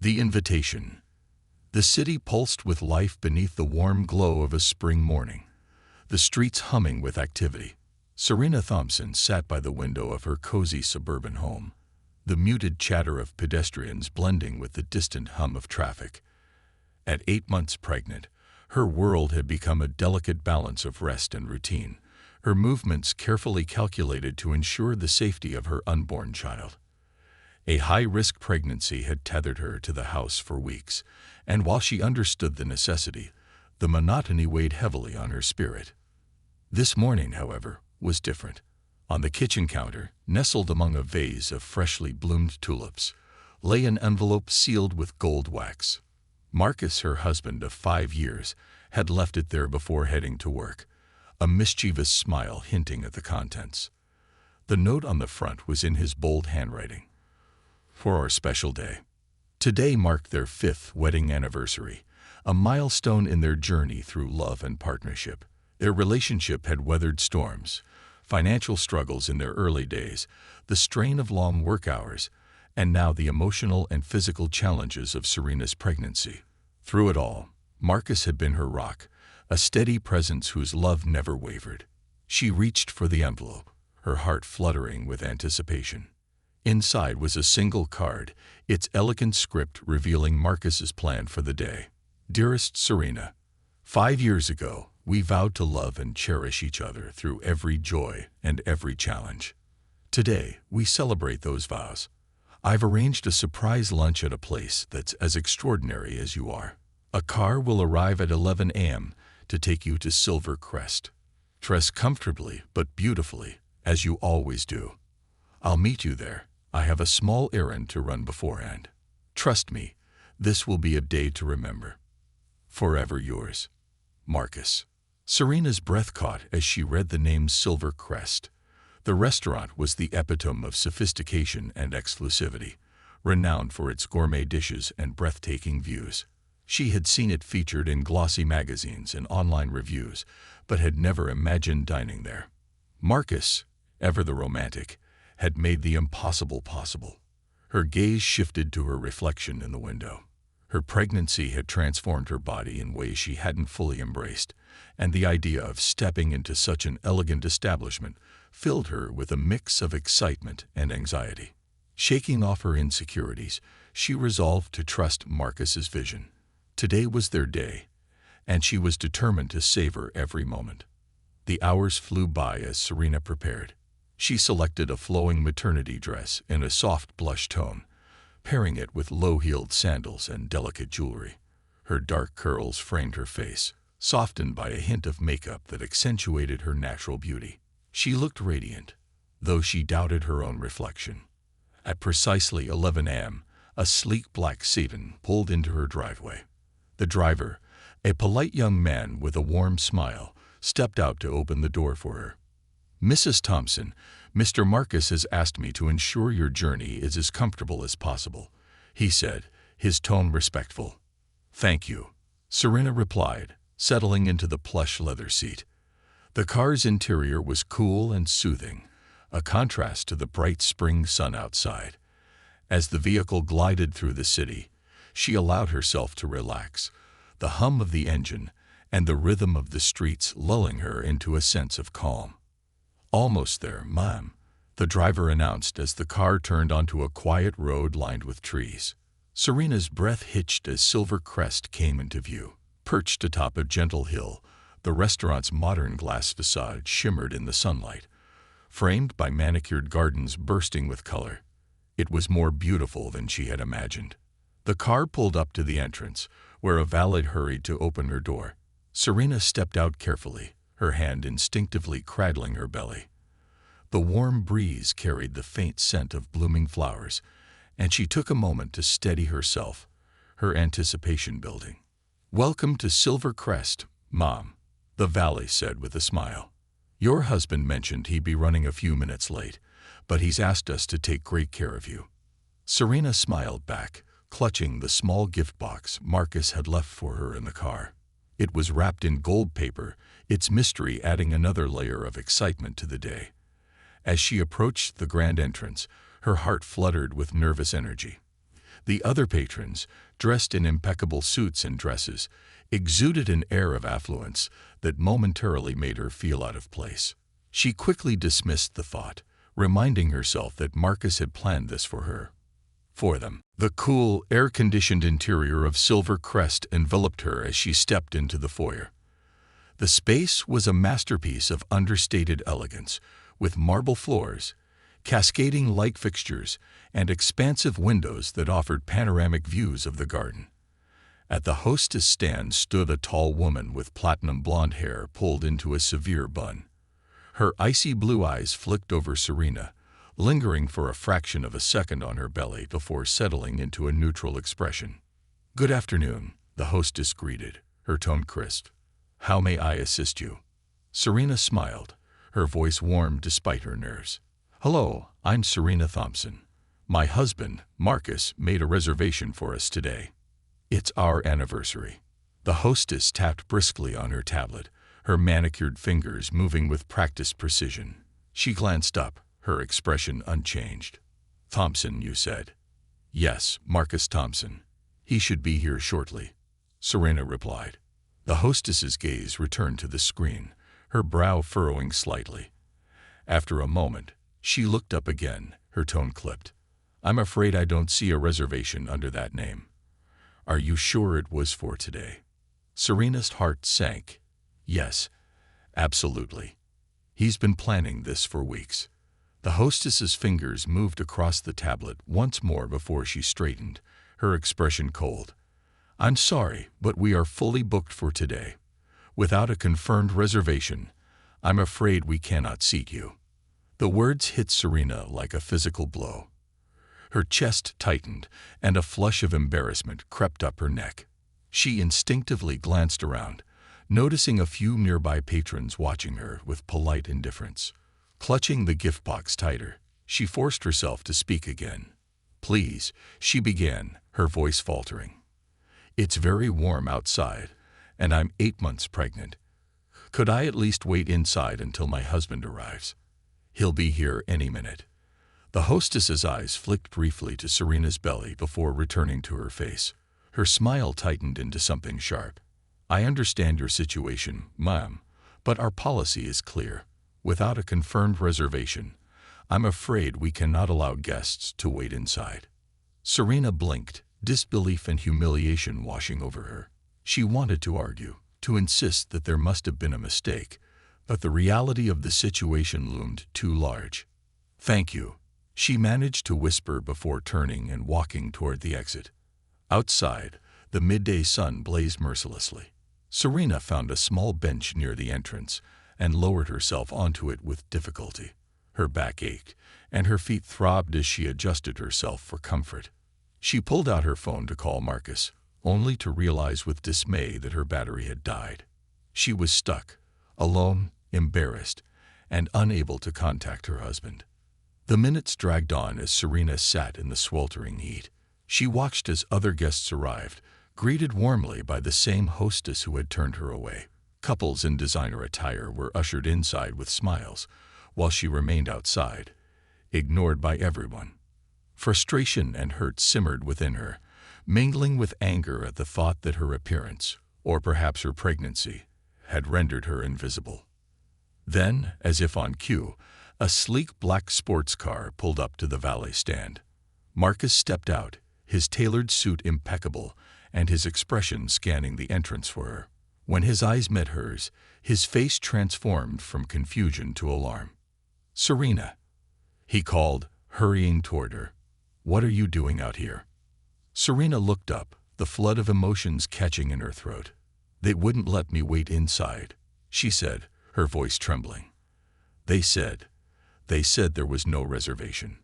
The invitation. The city pulsed with life beneath the warm glow of a spring morning, the streets humming with activity. Serena Thompson sat by the window of her cozy suburban home, the muted chatter of pedestrians blending with the distant hum of traffic. At 8 months pregnant, her world had become a delicate balance of rest and routine, her movements carefully calculated to ensure the safety of her unborn child. A high-risk pregnancy had tethered her to the house for weeks, and while she understood the necessity, the monotony weighed heavily on her spirit. This morning, however, was different. On the kitchen counter, nestled among a vase of freshly bloomed tulips, lay an envelope sealed with gold wax. Marcus, her husband of 5 years, had left it there before heading to work, a mischievous smile hinting at the contents. The note on the front was in his bold handwriting. For our special day. Today marked their 5th wedding anniversary, a milestone in their journey through love and partnership. Their relationship had weathered storms, financial struggles in their early days, the strain of long work hours, and now the emotional and physical challenges of Serena's pregnancy. Through it all, Marcus had been her rock, a steady presence whose love never wavered. She reached for the envelope, her heart fluttering with anticipation. Inside was a single card, its elegant script revealing Marcus's plan for the day. Dearest Serena, 5 years ago, we vowed to love and cherish each other through every joy and every challenge. Today, we celebrate those vows. I've arranged a surprise lunch at a place that's as extraordinary as you are. A car will arrive at 11 a.m. to take you to Silver Crest. Dress comfortably but beautifully, as you always do. I'll meet you there. I have a small errand to run beforehand. Trust me, this will be a day to remember. Forever yours, Marcus. Serena's breath caught as she read the name Silver Crest. The restaurant was the epitome of sophistication and exclusivity, renowned for its gourmet dishes and breathtaking views. She had seen it featured in glossy magazines and online reviews, but had never imagined dining there. Marcus, ever the romantic, had made the impossible possible. Her gaze shifted to her reflection in the window. Her pregnancy had transformed her body in ways she hadn't fully embraced, and the idea of stepping into such an elegant establishment filled her with a mix of excitement and anxiety. Shaking off her insecurities, she resolved to trust Marcus's vision. Today was their day, and she was determined to savor every moment. The hours flew by as Serena prepared. She selected a flowing maternity dress in a soft blush tone, pairing it with low-heeled sandals and delicate jewelry. Her dark curls framed her face, softened by a hint of makeup that accentuated her natural beauty. She looked radiant, though she doubted her own reflection. At precisely 11 a.m., a sleek black sedan pulled into her driveway. The driver, a polite young man with a warm smile, stepped out to open the door for her. Mrs. Thompson, Mr. Marcus has asked me to ensure your journey is as comfortable as possible, he said, his tone respectful. Thank you, Serena replied, settling into the plush leather seat. The car's interior was cool and soothing, a contrast to the bright spring sun outside. As the vehicle glided through the city, she allowed herself to relax, the hum of the engine and the rhythm of the streets lulling her into a sense of calm. Almost there, ma'am, the driver announced as the car turned onto a quiet road lined with trees. Serena's breath hitched as Silver Crest came into view. Perched atop a gentle hill, the restaurant's modern glass facade shimmered in the sunlight, framed by manicured gardens bursting with color. It was more beautiful than she had imagined. The car pulled up to the entrance, where a valet hurried to open her door. Serena stepped out carefully, her hand instinctively cradling her belly. The warm breeze carried the faint scent of blooming flowers, and she took a moment to steady herself, her anticipation building. "Welcome to Silver Crest, Mom," the valet said with a smile. "Your husband mentioned he'd be running a few minutes late, but he's asked us to take great care of you." Serena smiled back, clutching the small gift box Marcus had left for her in the car. It was wrapped in gold paper, its mystery adding another layer of excitement to the day. As she approached the grand entrance, her heart fluttered with nervous energy. The other patrons, dressed in impeccable suits and dresses, exuded an air of affluence that momentarily made her feel out of place. She quickly dismissed the thought, reminding herself that Marcus had planned this for them. The cool, air-conditioned interior of Silver Crest enveloped her as she stepped into the foyer. The space was a masterpiece of understated elegance, with marble floors, cascading light fixtures, and expansive windows that offered panoramic views of the garden. At the hostess stand stood a tall woman with platinum blonde hair pulled into a severe bun. Her icy blue eyes flicked over Serena, lingering for a fraction of a second on her belly before settling into a neutral expression. "Good afternoon," the hostess greeted, her tone crisp. "How may I assist you?" Serena smiled, her voice warm despite her nerves. "Hello, I'm Serena Thompson. My husband, Marcus, made a reservation for us today. It's our anniversary." The hostess tapped briskly on her tablet, her manicured fingers moving with practiced precision. She glanced up, her expression unchanged. "Thompson, you said?" "Yes, Marcus Thompson. He should be here shortly," Serena replied. The hostess's gaze returned to the screen, her brow furrowing slightly. After a moment, she looked up again, her tone clipped. "I'm afraid I don't see a reservation under that name." "Are you sure it was for today?" Serena's heart sank. "Yes, absolutely. He's been planning this for weeks." The hostess's fingers moved across the tablet once more before she straightened, her expression cold. "I'm sorry, but we are fully booked for today. Without a confirmed reservation, I'm afraid we cannot seat you." The words hit Serena like a physical blow. Her chest tightened, and a flush of embarrassment crept up her neck. She instinctively glanced around, noticing a few nearby patrons watching her with polite indifference. Clutching the gift box tighter, she forced herself to speak again. "Please," she began, her voice faltering. "It's very warm outside, and I'm 8 months pregnant. Could I at least wait inside until my husband arrives? He'll be here any minute." The hostess's eyes flicked briefly to Serena's belly before returning to her face. Her smile tightened into something sharp. "I understand your situation, ma'am, but our policy is clear. Without a confirmed reservation, I'm afraid we cannot allow guests to wait inside." Serena blinked, disbelief and humiliation washing over her. She wanted to argue, to insist that there must have been a mistake, but the reality of the situation loomed too large. "Thank you," she managed to whisper before turning and walking toward the exit. Outside, the midday sun blazed mercilessly. Serena found a small bench near the entrance and lowered herself onto it with difficulty. Her back ached, and her feet throbbed as she adjusted herself for comfort. She pulled out her phone to call Marcus, only to realize with dismay that her battery had died. She was stuck, alone, embarrassed, and unable to contact her husband. The minutes dragged on as Serena sat in the sweltering heat. She watched as other guests arrived, greeted warmly by the same hostess who had turned her away. Couples in designer attire were ushered inside with smiles, while she remained outside, ignored by everyone. Frustration and hurt simmered within her, mingling with anger at the thought that her appearance, or perhaps her pregnancy, had rendered her invisible. Then, as if on cue, a sleek black sports car pulled up to the valet stand. Marcus stepped out, his tailored suit impeccable, and his expression scanning the entrance for her. When his eyes met hers, his face transformed from confusion to alarm. "Serena," he called, hurrying toward her. "What are you doing out here?" Serena looked up, the flood of emotions catching in her throat. "They wouldn't let me wait inside," she said, her voice trembling. They said there was no reservation."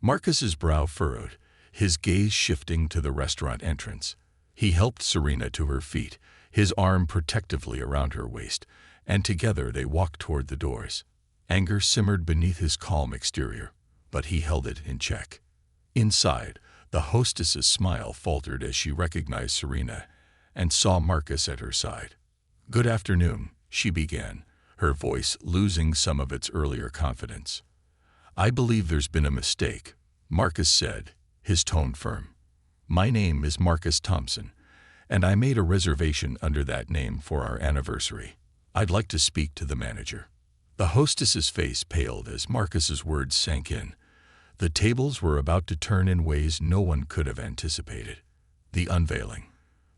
Marcus's brow furrowed, his gaze shifting to the restaurant entrance. He helped Serena to her feet, his arm protectively around her waist, and together they walked toward the doors. Anger simmered beneath his calm exterior, but he held it in check. Inside, the hostess's smile faltered as she recognized Serena and saw Marcus at her side. "Good afternoon," she began, her voice losing some of its earlier confidence. "I believe there's been a mistake," Marcus said, his tone firm. My name is Marcus Thompson, and I made a reservation under that name for our anniversary. I'd like to speak to the manager." The hostess's face paled as Marcus's words sank in. The tables were about to turn in ways no one could have anticipated. The unveiling.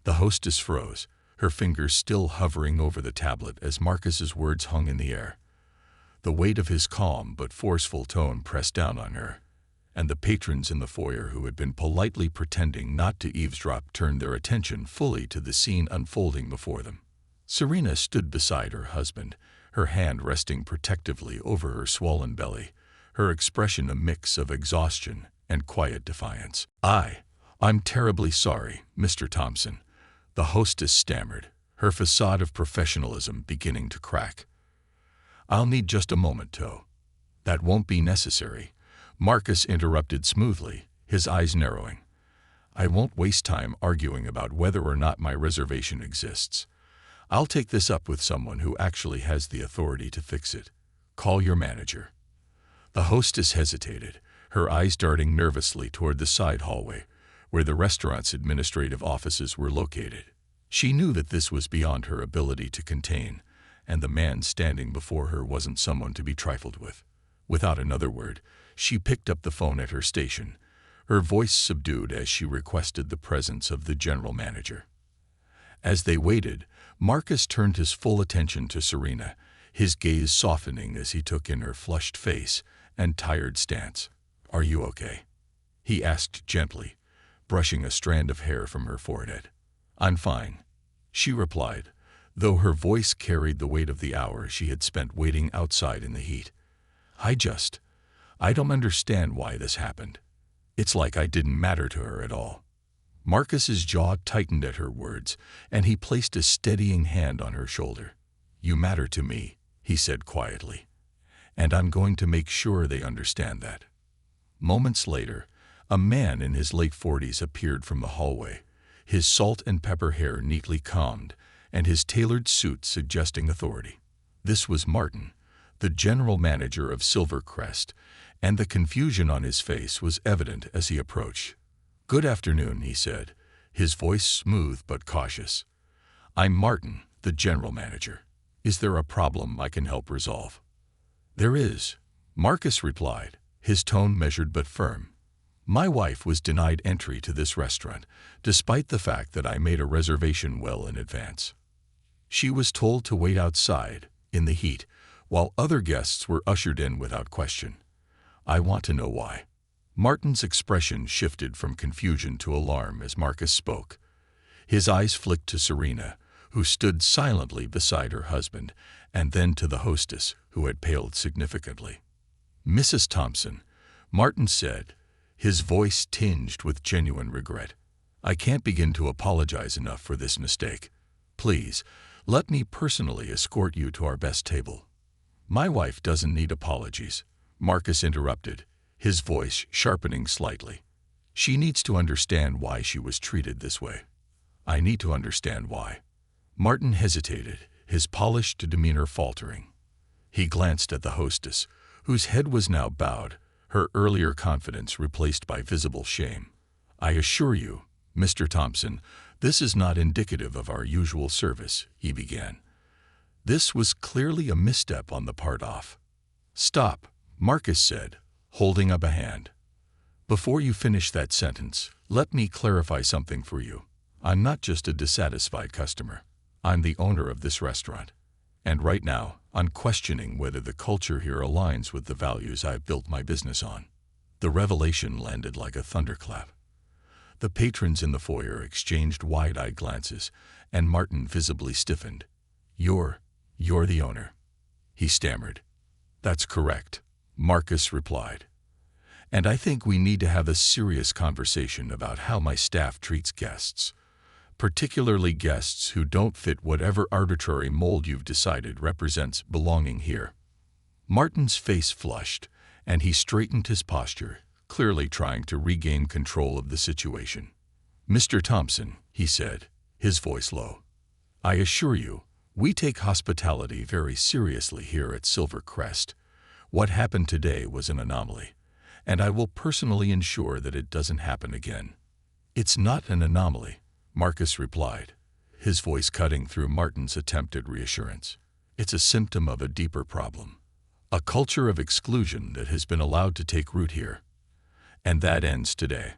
The hostess froze, her fingers still hovering over the tablet as Marcus's words hung in the air. The weight of his calm but forceful tone pressed down on her, and the patrons in the foyer who had been politely pretending not to eavesdrop turned their attention fully to the scene unfolding before them. Serena stood beside her husband, her hand resting protectively over her swollen belly, her expression a mix of exhaustion and quiet defiance. I'm terribly sorry, Mr. Thompson," the hostess stammered, her facade of professionalism beginning to crack. "I'll need just a moment, Toe." "That won't be necessary," Marcus interrupted smoothly, his eyes narrowing. "I won't waste time arguing about whether or not my reservation exists. I'll take this up with someone who actually has the authority to fix it. Call your manager." The hostess hesitated, her eyes darting nervously toward the side hallway, where the restaurant's administrative offices were located. She knew that this was beyond her ability to contain, and the man standing before her wasn't someone to be trifled with. Without another word, she picked up the phone at her station, her voice subdued as she requested the presence of the general manager. As they waited, Marcus turned his full attention to Serena, his gaze softening as he took in her flushed face and tired stance. "Are you okay?" he asked gently, brushing a strand of hair from her forehead. "I'm fine," she replied, though her voice carried the weight of the hours she had spent waiting outside in the heat. I don't understand why this happened. It's like I didn't matter to her at all." Marcus's jaw tightened at her words, and he placed a steadying hand on her shoulder. "You matter to me," he said quietly, "and I'm going to make sure they understand that." Moments later, a man in his late 40s appeared from the hallway, his salt and pepper hair neatly combed, and his tailored suit suggesting authority. This was Martin, the general manager of Silvercrest, and the confusion on his face was evident as he approached. "Good afternoon," he said, his voice smooth but cautious. "I'm Martin, the general manager. Is there a problem I can help resolve?" "There is," Marcus replied, his tone measured but firm. "My wife was denied entry to this restaurant, despite the fact that I made a reservation well in advance. She was told to wait outside, in the heat, while other guests were ushered in without question. I want to know why." Martin's expression shifted from confusion to alarm as Marcus spoke. His eyes flicked to Serena, who stood silently beside her husband, and then to the hostess, who had paled significantly. "Mrs. Thompson," Martin said, his voice tinged with genuine regret, "I can't begin to apologize enough for this mistake. Please, let me personally escort you to our best table." "My wife doesn't need apologies," Marcus interrupted, his voice sharpening slightly. "She needs to understand why she was treated this way." "I need to understand why." Martin hesitated, his polished demeanor faltering. He glanced at the hostess, whose head was now bowed, her earlier confidence replaced by visible shame. "I assure you, Mr. Thompson, this is not indicative of our usual service," he began. This was clearly a misstep on the part of. "Stop," Marcus said, holding up a hand. "Before you finish that sentence, let me clarify something for you. I'm not just a dissatisfied customer. I'm the owner of this restaurant. And right now, I'm questioning whether the culture here aligns with the values I've built my business on." The revelation landed like a thunderclap. The patrons in the foyer exchanged wide-eyed glances, and Martin visibly stiffened. You're the owner," he stammered. "That's correct," Marcus replied. "And I think we need to have a serious conversation about how my staff treats guests, particularly guests who don't fit whatever arbitrary mold you've decided represents belonging here." Martin's face flushed, and he straightened his posture, clearly trying to regain control of the situation. "Mr. Thompson," he said, his voice low, "I assure you, we take hospitality very seriously here at Silvercrest. What happened today was an anomaly, and I will personally ensure that it doesn't happen again. "It's not an anomaly," Marcus replied, his voice cutting through Martin's attempt at reassurance. "It's a symptom of a deeper problem, a culture of exclusion that has been allowed to take root here. And that ends today."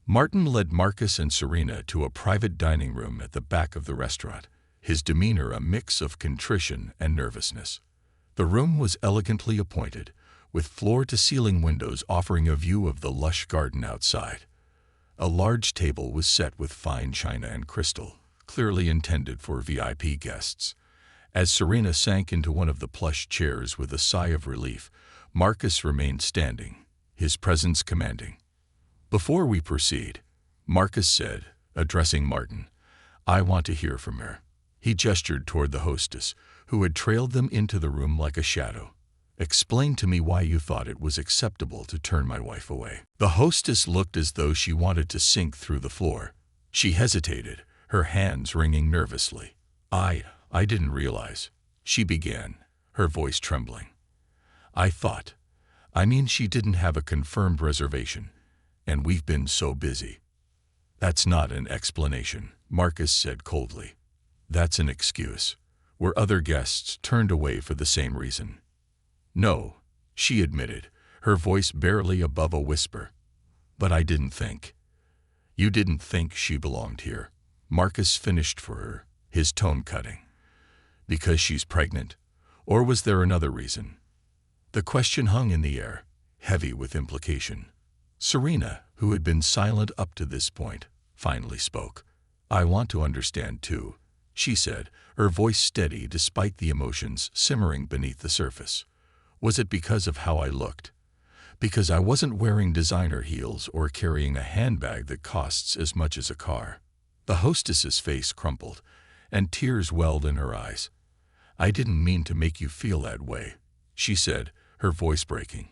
Martin led Marcus and Serena to a private dining room at the back of the restaurant, his demeanor a mix of contrition and nervousness. The room was elegantly appointed, with floor-to-ceiling windows offering a view of the lush garden outside. A large table was set with fine china and crystal, clearly intended for VIP guests. As Serena sank into one of the plush chairs with a sigh of relief, Marcus remained standing, his presence commanding. "Before we proceed," Marcus said, addressing Martin, "I want to hear from her." He gestured toward the hostess, who had trailed them into the room like a shadow. "Explain to me why you thought it was acceptable to turn my wife away." The hostess looked as though she wanted to sink through the floor. She hesitated, her hands wringing nervously. I didn't realize," she began, her voice trembling. I mean she didn't have a confirmed reservation, and we've been so busy." "That's not an explanation," Marcus said coldly. "That's an excuse. Were other guests turned away for the same reason?" "No," she admitted, her voice barely above a whisper. "But I didn't think." "You didn't think she belonged here," Marcus finished for her, his tone cutting. "Because she's pregnant? Or was there another reason?" The question hung in the air, heavy with implication. Serena, who had been silent up to this point, finally spoke. "I want to understand too," she said, her voice steady despite the emotions simmering beneath the surface. "Was it because of how I looked? Because I wasn't wearing designer heels or carrying a handbag that costs as much as a car?" The hostess's face crumpled, and tears welled in her eyes. "I didn't mean to make you feel that way," she said, her voice breaking.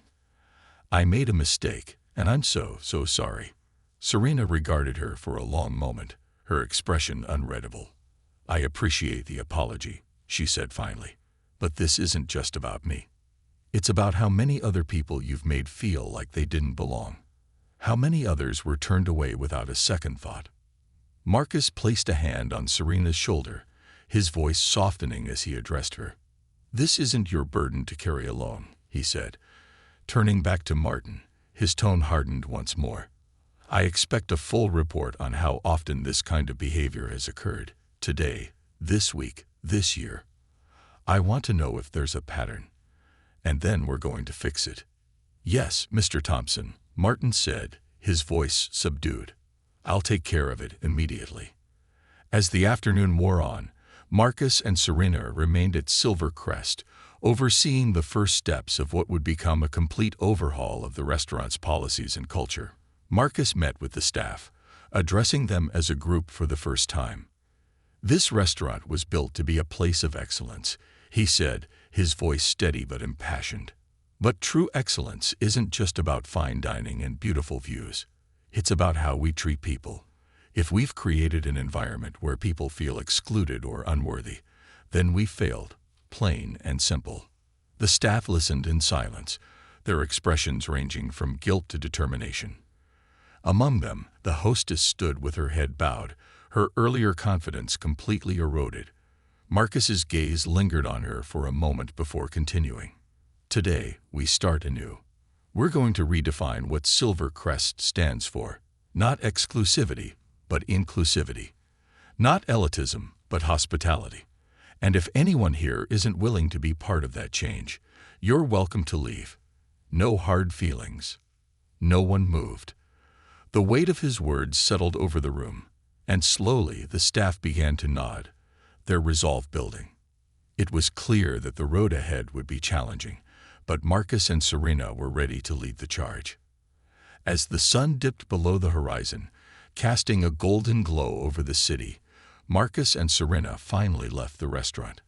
"I made a mistake, and I'm so sorry." Serena regarded her for a long moment, her expression unreadable. "I appreciate the apology," she said finally, "but this isn't just about me. It's about how many other people you've made feel like they didn't belong. How many others were turned away without a second thought." Marcus placed a hand on Serena's shoulder, his voice softening as he addressed her. "This isn't your burden to carry alone," he said. Turning back to Martin, his tone hardened once more. "I expect a full report on how often this kind of behavior has occurred. Today, this week, this year. I want to know if there's a pattern. And then we're going to fix it." "Yes, Mr. Thompson," Martin said, his voice subdued. "I'll take care of it immediately." As the afternoon wore on, Marcus and Serena remained at Silver Crest, overseeing the first steps of what would become a complete overhaul of the restaurant's policies and culture. Marcus met with the staff, addressing them as a group for the first time. "This restaurant was built to be a place of excellence," he said, his voice steady but impassioned. "But true excellence isn't just about fine dining and beautiful views. It's about how we treat people. If we've created an environment where people feel excluded or unworthy, then we've failed, plain and simple." The staff listened in silence, their expressions ranging from guilt to determination. Among them, the hostess stood with her head bowed, her earlier confidence completely eroded. Marcus's gaze lingered on her for a moment before continuing. "Today, we start anew. We're going to redefine what Silver Crest stands for. Not exclusivity, but inclusivity. Not elitism, but hospitality. And if anyone here isn't willing to be part of that change, you're welcome to leave. No hard feelings." No one moved. The weight of his words settled over the room, and slowly the staff began to nod, their resolve building. It was clear that the road ahead would be challenging, but Marcus and Serena were ready to lead the charge. As the sun dipped below the horizon, casting a golden glow over the city, Marcus and Serena finally left the restaurant.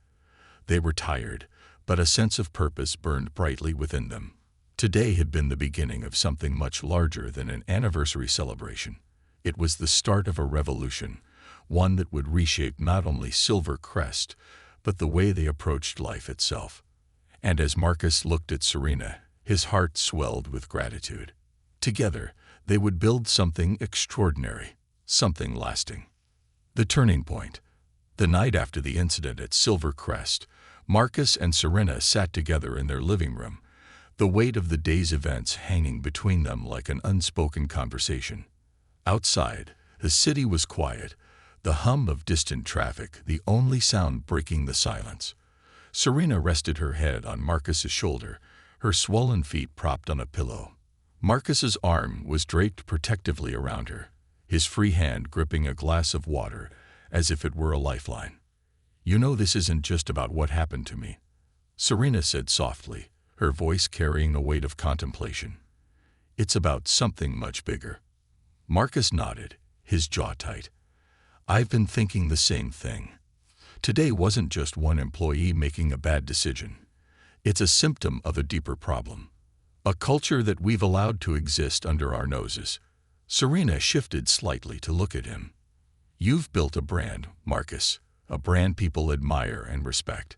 They were tired, but a sense of purpose burned brightly within them. Today had been the beginning of something much larger than an anniversary celebration. It was the start of a revolution, one that would reshape not only Silver Crest, but the way they approached life itself. And as Marcus looked at Serena, his heart swelled with gratitude. Together, they would build something extraordinary, something lasting. The turning point. The night after the incident at Silver Crest, Marcus and Serena sat together in their living room, the weight of the day's events hanging between them like an unspoken conversation. Outside, the city was quiet, the hum of distant traffic the only sound breaking the silence. Serena rested her head on Marcus's shoulder, her swollen feet propped on a pillow. Marcus's arm was draped protectively around her, his free hand gripping a glass of water as if it were a lifeline. "You know this isn't just about what happened to me," Serena said softly, her voice carrying a weight of contemplation. "It's about something much bigger." Marcus nodded, his jaw tight. "I've been thinking the same thing. Today wasn't just one employee making a bad decision. It's a symptom of a deeper problem. A culture that we've allowed to exist under our noses." Serena shifted slightly to look at him. "You've built a brand, Marcus, a brand people admire and respect.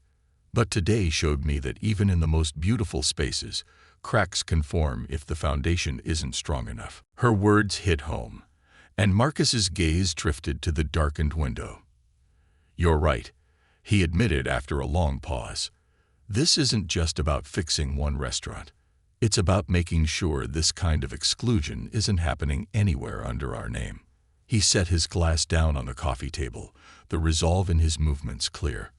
But today showed me that even in the most beautiful spaces, cracks can form if the foundation isn't strong enough." Her words hit home, and Marcus's gaze drifted to the darkened window. "You're right," he admitted after a long pause. "This isn't just about fixing one restaurant. It's about making sure this kind of exclusion isn't happening anywhere under our name." He set his glass down on the coffee table, the resolve in his movements clear.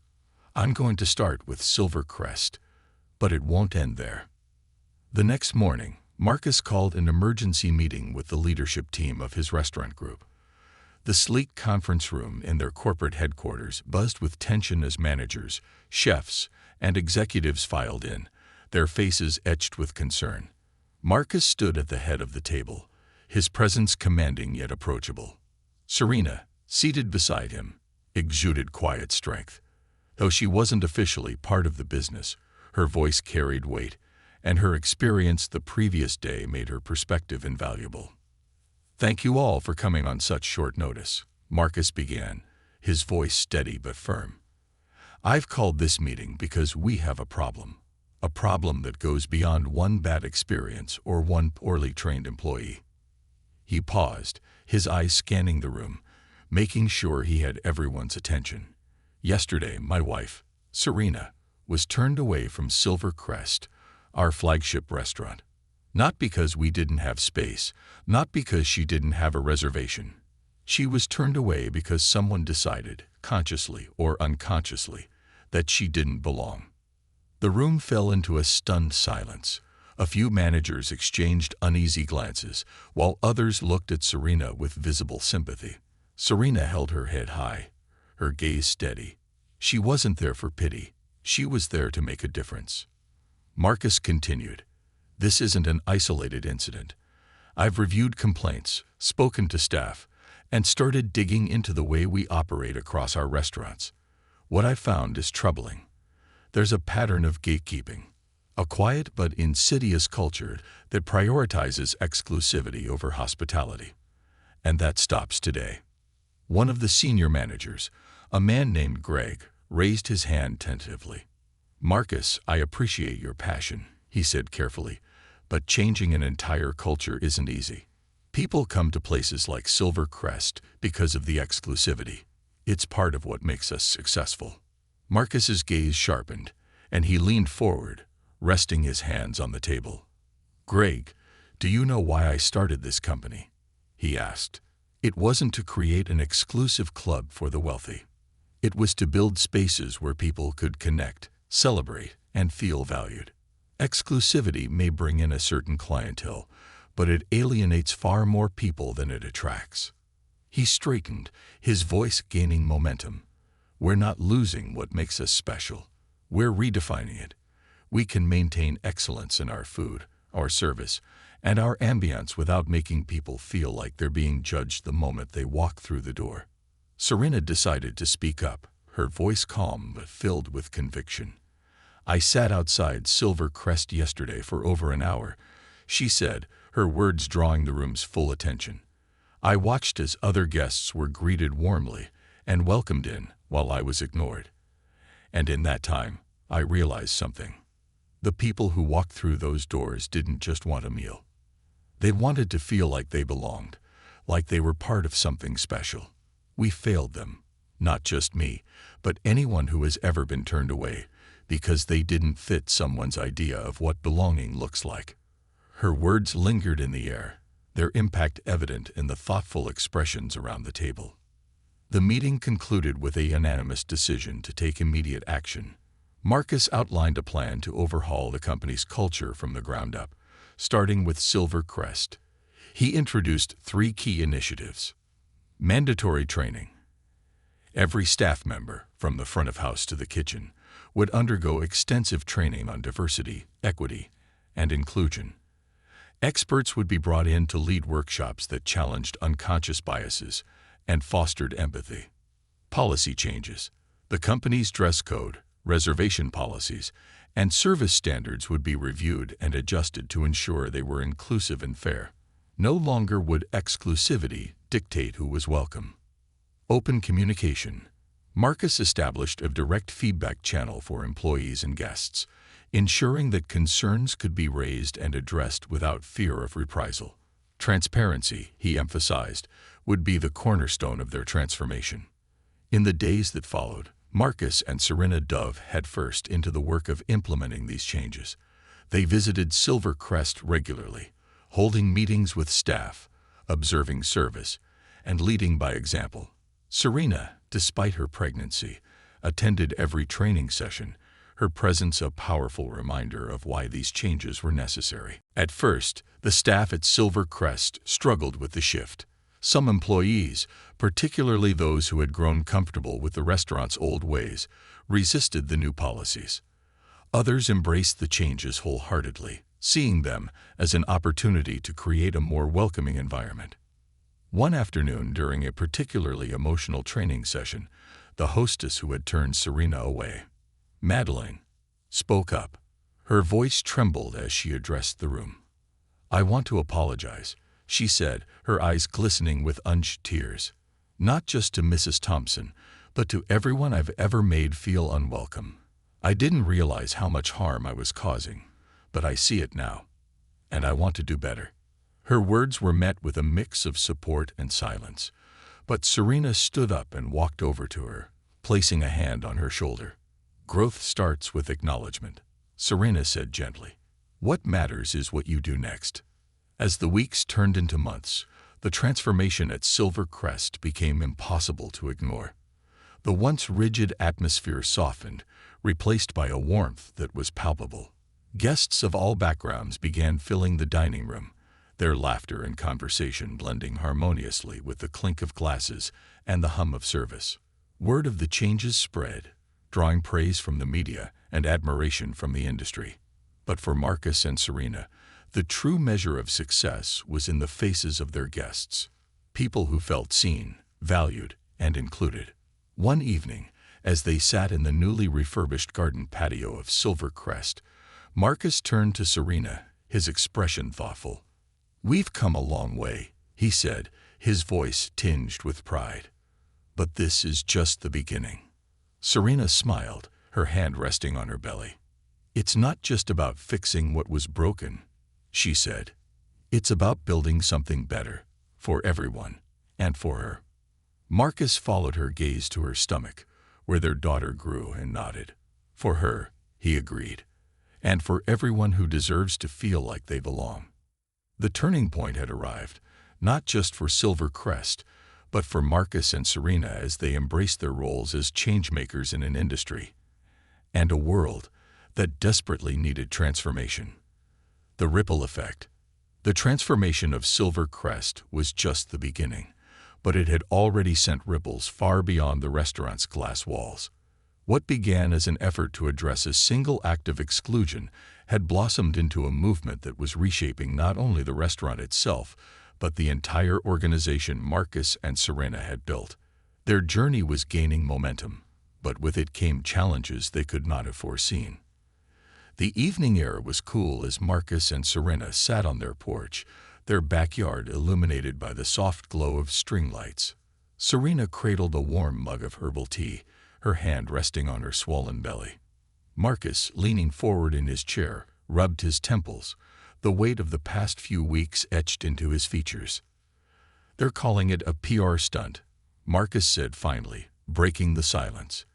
"I'm going to start with Silver Crest, but it won't end there." The next morning, Marcus called an emergency meeting with the leadership team of his restaurant group. The sleek conference room in their corporate headquarters buzzed with tension as managers, chefs, and executives filed in, their faces etched with concern. Marcus stood at the head of the table, his presence commanding yet approachable. Serena, seated beside him, exuded quiet strength. Though she wasn't officially part of the business, her voice carried weight, and her experience the previous day made her perspective invaluable. "Thank you all for coming on such short notice," Marcus began, his voice steady but firm. "I've called this meeting because we have a problem that goes beyond one bad experience or one poorly trained employee." He paused, his eyes scanning the room, making sure he had everyone's attention. "Yesterday, my wife, Serena, was turned away from Silver Crest, our flagship restaurant. Not because we didn't have space, not because she didn't have a reservation. She was turned away because someone decided, consciously or unconsciously, that she didn't belong." The room fell into a stunned silence. A few managers exchanged uneasy glances, while others looked at Serena with visible sympathy. Serena held her head high, her gaze steady. She wasn't there for pity. She was there to make a difference. Marcus continued, "This isn't an isolated incident. I've reviewed complaints, spoken to staff, and started digging into the way we operate across our restaurants. What I found is troubling. There's a pattern of gatekeeping, a quiet but insidious culture that prioritizes exclusivity over hospitality. And that stops today." One of the senior managers, a man named Greg, raised his hand tentatively. "Marcus, I appreciate your passion," he said carefully, "but changing an entire culture isn't easy. People come to places like Silver Crest because of the exclusivity. It's part of what makes us successful." Marcus's gaze sharpened, and he leaned forward, resting his hands on the table. "Greg, do you know why I started this company?" he asked. "It wasn't to create an exclusive club for the wealthy. It was to build spaces where people could connect, celebrate, and feel valued. Exclusivity may bring in a certain clientele, but it alienates far more people than it attracts." He straightened, his voice gaining momentum. "We're not losing what makes us special. We're redefining it. We can maintain excellence in our food, our service, and our ambience without making people feel like they're being judged the moment they walk through the door." Serena decided to speak up, her voice calm but filled with conviction. "I sat outside Silver Crest yesterday for over an hour," she said, her words drawing the room's full attention. "I watched as other guests were greeted warmly and welcomed in while I was ignored. And in that time, I realized something. The people who walked through those doors didn't just want a meal. They wanted to feel like they belonged, like they were part of something special. We failed them, not just me, but anyone who has ever been turned away because they didn't fit someone's idea of what belonging looks like. Her words lingered in the air, their impact evident in the thoughtful expressions around the table. The meeting concluded with a unanimous decision to take immediate action. Marcus outlined a plan to overhaul the company's culture from the ground up, starting with Silver Crest. He introduced 3 key initiatives. Mandatory training. Every staff member, from the front of house to the kitchen, would undergo extensive training on diversity, equity, and inclusion. Experts would be brought in to lead workshops that challenged unconscious biases and fostered empathy. Policy changes. The company's dress code, reservation policies, and service standards would be reviewed and adjusted to ensure they were inclusive and fair. No longer would exclusivity dictate who was welcome. Open communication. Marcus established a direct feedback channel for employees and guests, ensuring that concerns could be raised and addressed without fear of reprisal. Transparency, he emphasized, would be the cornerstone of their transformation. In the days that followed, Marcus and Serena dove headfirst into the work of implementing these changes. They visited Silver Crest regularly, holding meetings with staff, observing service, and leading by example. Serena, despite her pregnancy, attended every training session, her presence a powerful reminder of why these changes were necessary. At first, the staff at Silver Crest struggled with the shift. Some employees, particularly those who had grown comfortable with the restaurant's old ways, resisted the new policies. Others embraced the changes wholeheartedly, seeing them as an opportunity to create a more welcoming environment. One afternoon during a particularly emotional training session, the hostess who had turned Serena away, Madeline, spoke up. Her voice trembled as she addressed the room. "I want to apologize," she said, her eyes glistening with unshed tears. "Not just to Mrs. Thompson, but to everyone I've ever made feel unwelcome. I didn't realize how much harm I was causing, but I see it now, and I want to do better." Her words were met with a mix of support and silence, but Serena stood up and walked over to her, placing a hand on her shoulder. "Growth starts with acknowledgement," Serena said gently. "What matters is what you do next." As the weeks turned into months, the transformation at Silver Crest became impossible to ignore. The once rigid atmosphere softened, replaced by a warmth that was palpable. Guests of all backgrounds began filling the dining room, their laughter and conversation blending harmoniously with the clink of glasses and the hum of service. Word of the changes spread, drawing praise from the media and admiration from the industry. But for Marcus and Serena, the true measure of success was in the faces of their guests, people who felt seen, valued, and included. One evening, as they sat in the newly refurbished garden patio of Silver Crest, Marcus turned to Serena, his expression thoughtful. "We've come a long way," he said, his voice tinged with pride. "But this is just the beginning." Serena smiled, her hand resting on her belly. "It's not just about fixing what was broken," she said. "It's about building something better, for everyone, and for her." Marcus followed her gaze to her stomach, where their daughter grew, and nodded. "For her," he agreed, "and for everyone who deserves to feel like they belong." The turning point had arrived, not just for Silver Crest, but for Marcus and Serena as they embraced their roles as changemakers in an industry and a world that desperately needed transformation. The ripple effect. The transformation of Silver Crest was just the beginning, but it had already sent ripples far beyond the restaurant's glass walls. What began as an effort to address a single act of exclusion had blossomed into a movement that was reshaping not only the restaurant itself, but the entire organization Marcus and Serena had built. Their journey was gaining momentum, but with it came challenges they could not have foreseen. The evening air was cool as Marcus and Serena sat on their porch, their backyard illuminated by the soft glow of string lights. Serena cradled a warm mug of herbal tea, her hand resting on her swollen belly. Marcus, leaning forward in his chair, rubbed his temples, the weight of the past few weeks etched into his features. They're calling it a PR stunt, Marcus said finally, breaking the silence.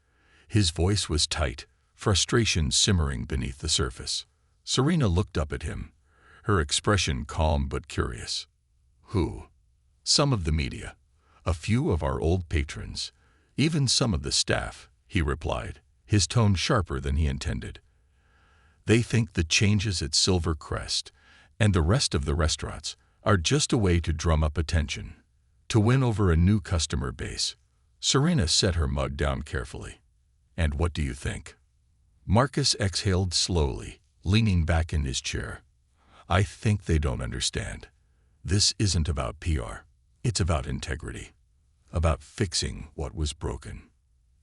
His voice was tight, frustration simmering beneath the surface. Serena looked up at him, her expression calm but curious. Who? Some of the media. A few of our old patrons. Even some of the staff, he replied, his tone sharper than he intended. They think the changes at Silver Crest and the rest of the restaurants are just a way to drum up attention, to win over a new customer base. Serena set her mug down carefully. And what do you think? Marcus exhaled slowly, leaning back in his chair. I think they don't understand. This isn't about PR. It's about integrity. About fixing what was broken.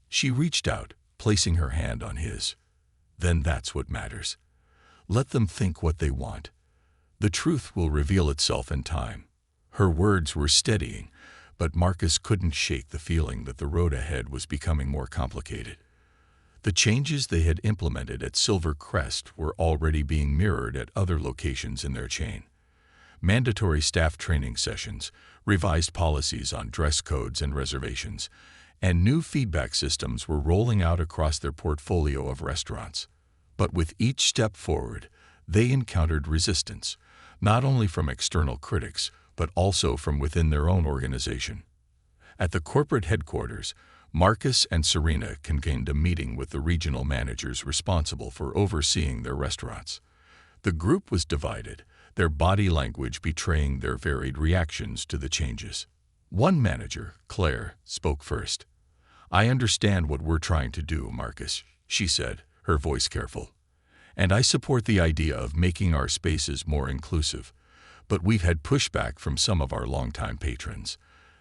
She reached out, placing her hand on his. Then that's what matters. Let them think what they want. The truth will reveal itself in time. Her words were steadying, but Marcus couldn't shake the feeling that the road ahead was becoming more complicated. The changes they had implemented at Silver Crest were already being mirrored at other locations in their chain. Mandatory staff training sessions, revised policies on dress codes and reservations, and new feedback systems were rolling out across their portfolio of restaurants. But with each step forward, they encountered resistance, not only from external critics, but also from within their own organization. At the corporate headquarters, Marcus and Serena convened a meeting with the regional managers responsible for overseeing their restaurants. The group was divided, their body language betraying their varied reactions to the changes. One manager, Claire, spoke first. I understand what we're trying to do, Marcus, she said, her voice careful. And I support the idea of making our spaces more inclusive. But we've had pushback from some of our longtime patrons.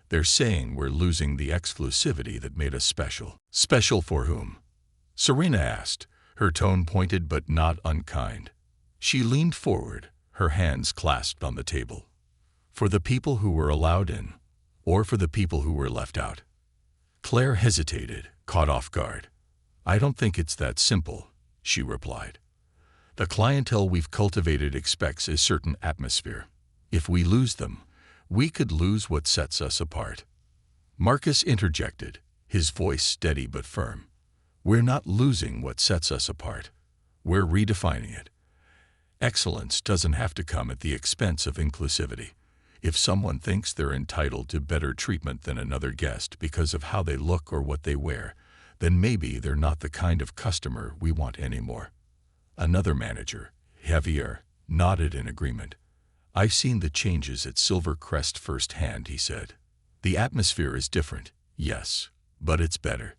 They're saying we're losing the exclusivity that made us special. Special for whom? Serena asked, her tone pointed but not unkind. She leaned forward, her hands clasped on the table. For the people who were allowed in, or for the people who were left out? Claire hesitated, caught off guard. I don't think it's that simple, she replied. The clientele we've cultivated expects a certain atmosphere. If we lose them, we could lose what sets us apart. Marcus interjected, his voice steady but firm. We're not losing what sets us apart. We're redefining it. Excellence doesn't have to come at the expense of inclusivity. If someone thinks they're entitled to better treatment than another guest because of how they look or what they wear, then maybe they're not the kind of customer we want anymore. Another manager, Javier, nodded in agreement. I've seen the changes at Silver Crest firsthand, he said. The atmosphere is different, yes, but it's better.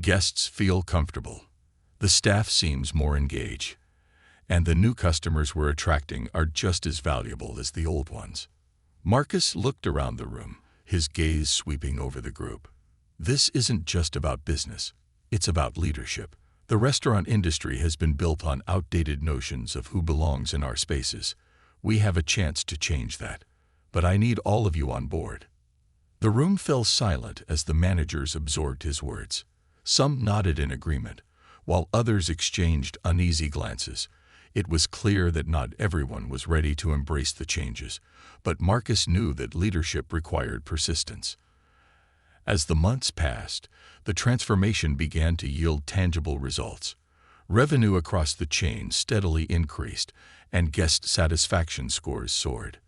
Guests feel comfortable. The staff seems more engaged. And the new customers we're attracting are just as valuable as the old ones. Marcus looked around the room, his gaze sweeping over the group. This isn't just about business. It's about leadership. The restaurant industry has been built on outdated notions of who belongs in our spaces. We have a chance to change that. But I need all of you on board. The room fell silent as the managers absorbed his words. Some nodded in agreement, while others exchanged uneasy glances. It was clear that not everyone was ready to embrace the changes, but Marcus knew that leadership required persistence. As the months passed, the transformation began to yield tangible results. Revenue across the chain steadily increased, and guest satisfaction scores soared.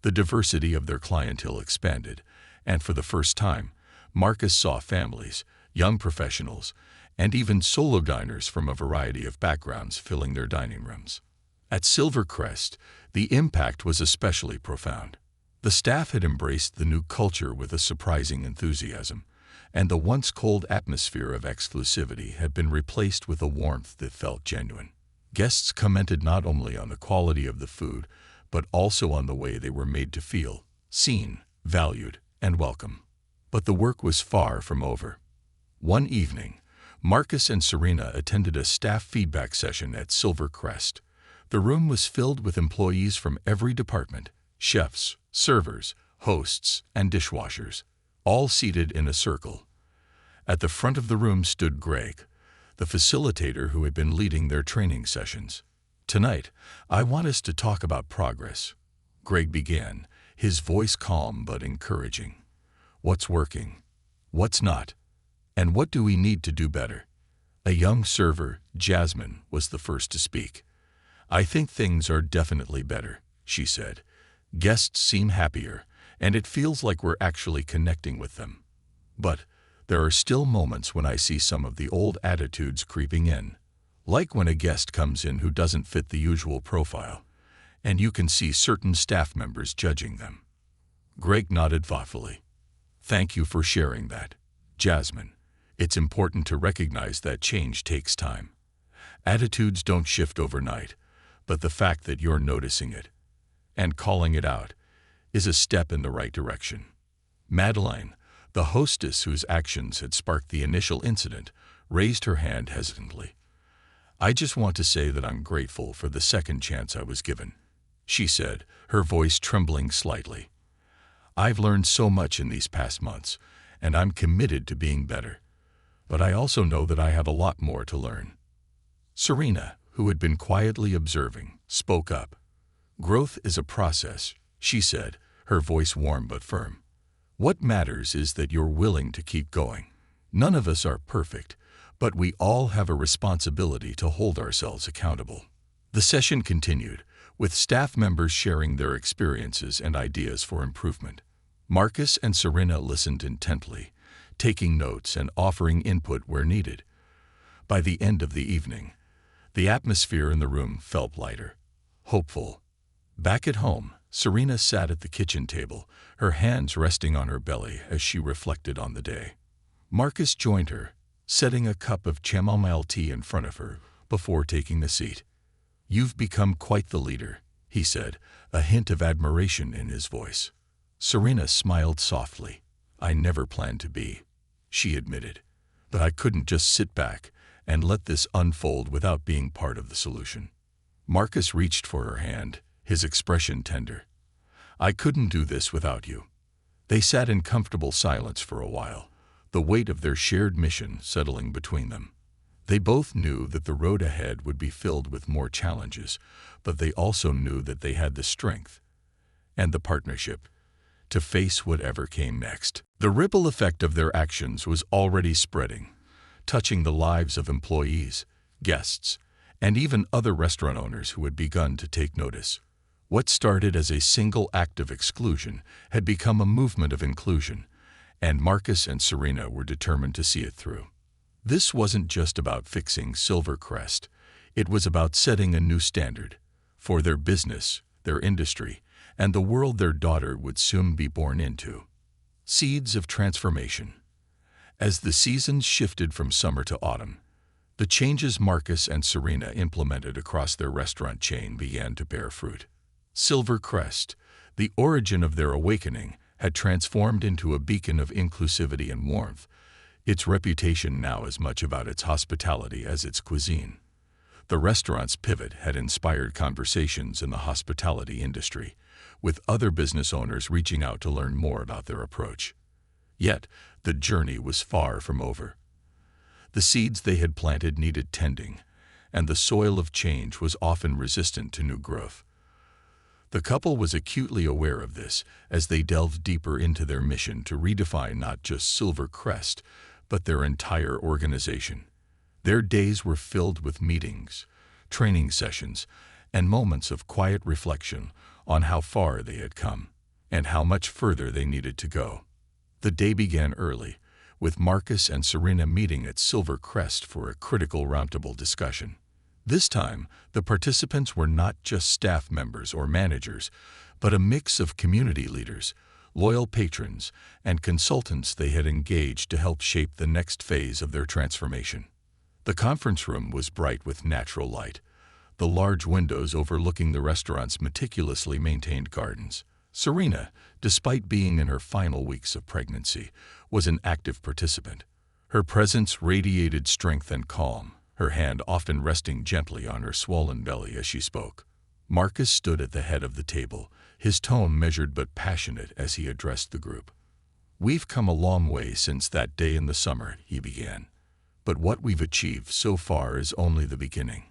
The diversity of their clientele expanded, and for the first time, Marcus saw families, young professionals, and even solo diners from a variety of backgrounds filling their dining rooms. At Silver Crest, the impact was especially profound. The staff had embraced the new culture with a surprising enthusiasm, and the once cold atmosphere of exclusivity had been replaced with a warmth that felt genuine. Guests commented not only on the quality of the food, but also on the way they were made to feel seen, valued, and welcome. But the work was far from over. One evening, Marcus and Serena attended a staff feedback session at Silver Crest. The room was filled with employees from every department, chefs, servers, hosts, and dishwashers, all seated in a circle. At the front of the room stood Greg, the facilitator who had been leading their training sessions. Tonight, I want us to talk about progress, Greg began, his voice calm but encouraging. "What's working? What's not? And what do we need to do better?" A young server, Jasmine, was the first to speak. "I think things are definitely better," she said. "Guests seem happier, and it feels like we're actually connecting with them. But there are still moments when I see some of the old attitudes creeping in, like when a guest comes in who doesn't fit the usual profile, and you can see certain staff members judging them." Greg nodded thoughtfully. "Thank you for sharing that, Jasmine. It's important to recognize that change takes time. Attitudes don't shift overnight, but the fact that you're noticing it and calling it out is a step in the right direction." Madeline, the hostess whose actions had sparked the initial incident, raised her hand hesitantly. "I just want to say that I'm grateful for the second chance I was given," she said, her voice trembling slightly. "I've learned so much in these past months, and I'm committed to being better. But I also know that I have a lot more to learn." Serena, who had been quietly observing, spoke up. "Growth is a process," she said, her voice warm but firm. "What matters is that you're willing to keep going. None of us are perfect, but we all have a responsibility to hold ourselves accountable." The session continued, with staff members sharing their experiences and ideas for improvement. Marcus and Serena listened intently, taking notes and offering input where needed. By the end of the evening, the atmosphere in the room felt lighter, hopeful. Back at home, Serena sat at the kitchen table, her hands resting on her belly as she reflected on the day. Marcus joined her, setting a cup of chamomile tea in front of her before taking the seat. "You've become quite the leader," he said, a hint of admiration in his voice. Serena smiled softly. "I never planned to be," she admitted, "but I couldn't just sit back and let this unfold without being part of the solution." Marcus reached for her hand, his expression tender. "I couldn't do this without you." They sat in comfortable silence for a while, the weight of their shared mission settling between them. They both knew that the road ahead would be filled with more challenges, but they also knew that they had the strength and the partnership to face whatever came next. The ripple effect of their actions was already spreading, touching the lives of employees, guests, and even other restaurant owners who had begun to take notice. What started as a single act of exclusion had become a movement of inclusion, and Marcus and Serena were determined to see it through. This wasn't just about fixing Silvercrest. It was about setting a new standard for their business, their industry, and the world their daughter would soon be born into. Seeds of transformation. As the seasons shifted from summer to autumn, the changes Marcus and Serena implemented across their restaurant chain began to bear fruit. Silvercrest, the origin of their awakening, had transformed into a beacon of inclusivity and warmth, its reputation now as much about its hospitality as its cuisine. The restaurant's pivot had inspired conversations in the hospitality industry, with other business owners reaching out to learn more about their approach. Yet, the journey was far from over. The seeds they had planted needed tending, and the soil of change was often resistant to new growth. The couple was acutely aware of this as they delved deeper into their mission to redefine not just Silvercrest, but their entire organization. Their days were filled with meetings, training sessions, and moments of quiet reflection on how far they had come and how much further they needed to go. The day began early, with Marcus and Serena meeting at Silvercrest for a critical roundtable discussion. This time, the participants were not just staff members or managers, but a mix of community leaders, loyal patrons, and consultants they had engaged to help shape the next phase of their transformation. The conference room was bright with natural light, the large windows overlooking the restaurant's meticulously maintained gardens. Serena, despite being in her final weeks of pregnancy, was an active participant. Her presence radiated strength and calm, her hand often resting gently on her swollen belly as she spoke. Marcus stood at the head of the table, his tone measured but passionate as he addressed the group. "We've come a long way since that day in the summer," he began. "But what we've achieved so far is only the beginning.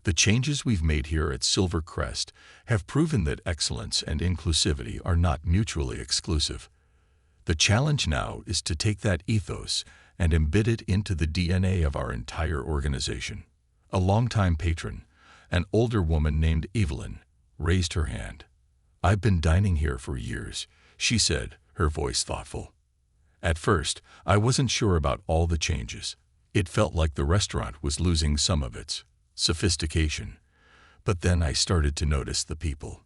The changes we've made here at Silver Crest have proven that excellence and inclusivity are not mutually exclusive. The challenge now is to take that ethos and embed it into the DNA of our entire organization. A longtime patron, an older woman named Evelyn, raised her hand. "I've been dining here for years," she said, her voice thoughtful. "At first, I wasn't sure about all the changes. It felt like the restaurant was losing some of its sophistication. But then I started to notice the people.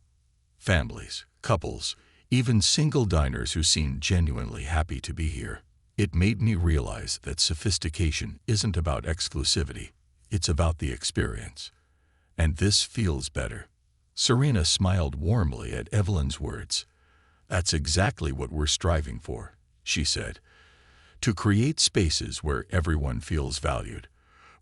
Families, couples, even single diners who seemed genuinely happy to be here. It made me realize that sophistication isn't about exclusivity, it's about the experience. And this feels better." Serena smiled warmly at Evelyn's words. "That's exactly what we're striving for," she said. "To create spaces where everyone feels valued,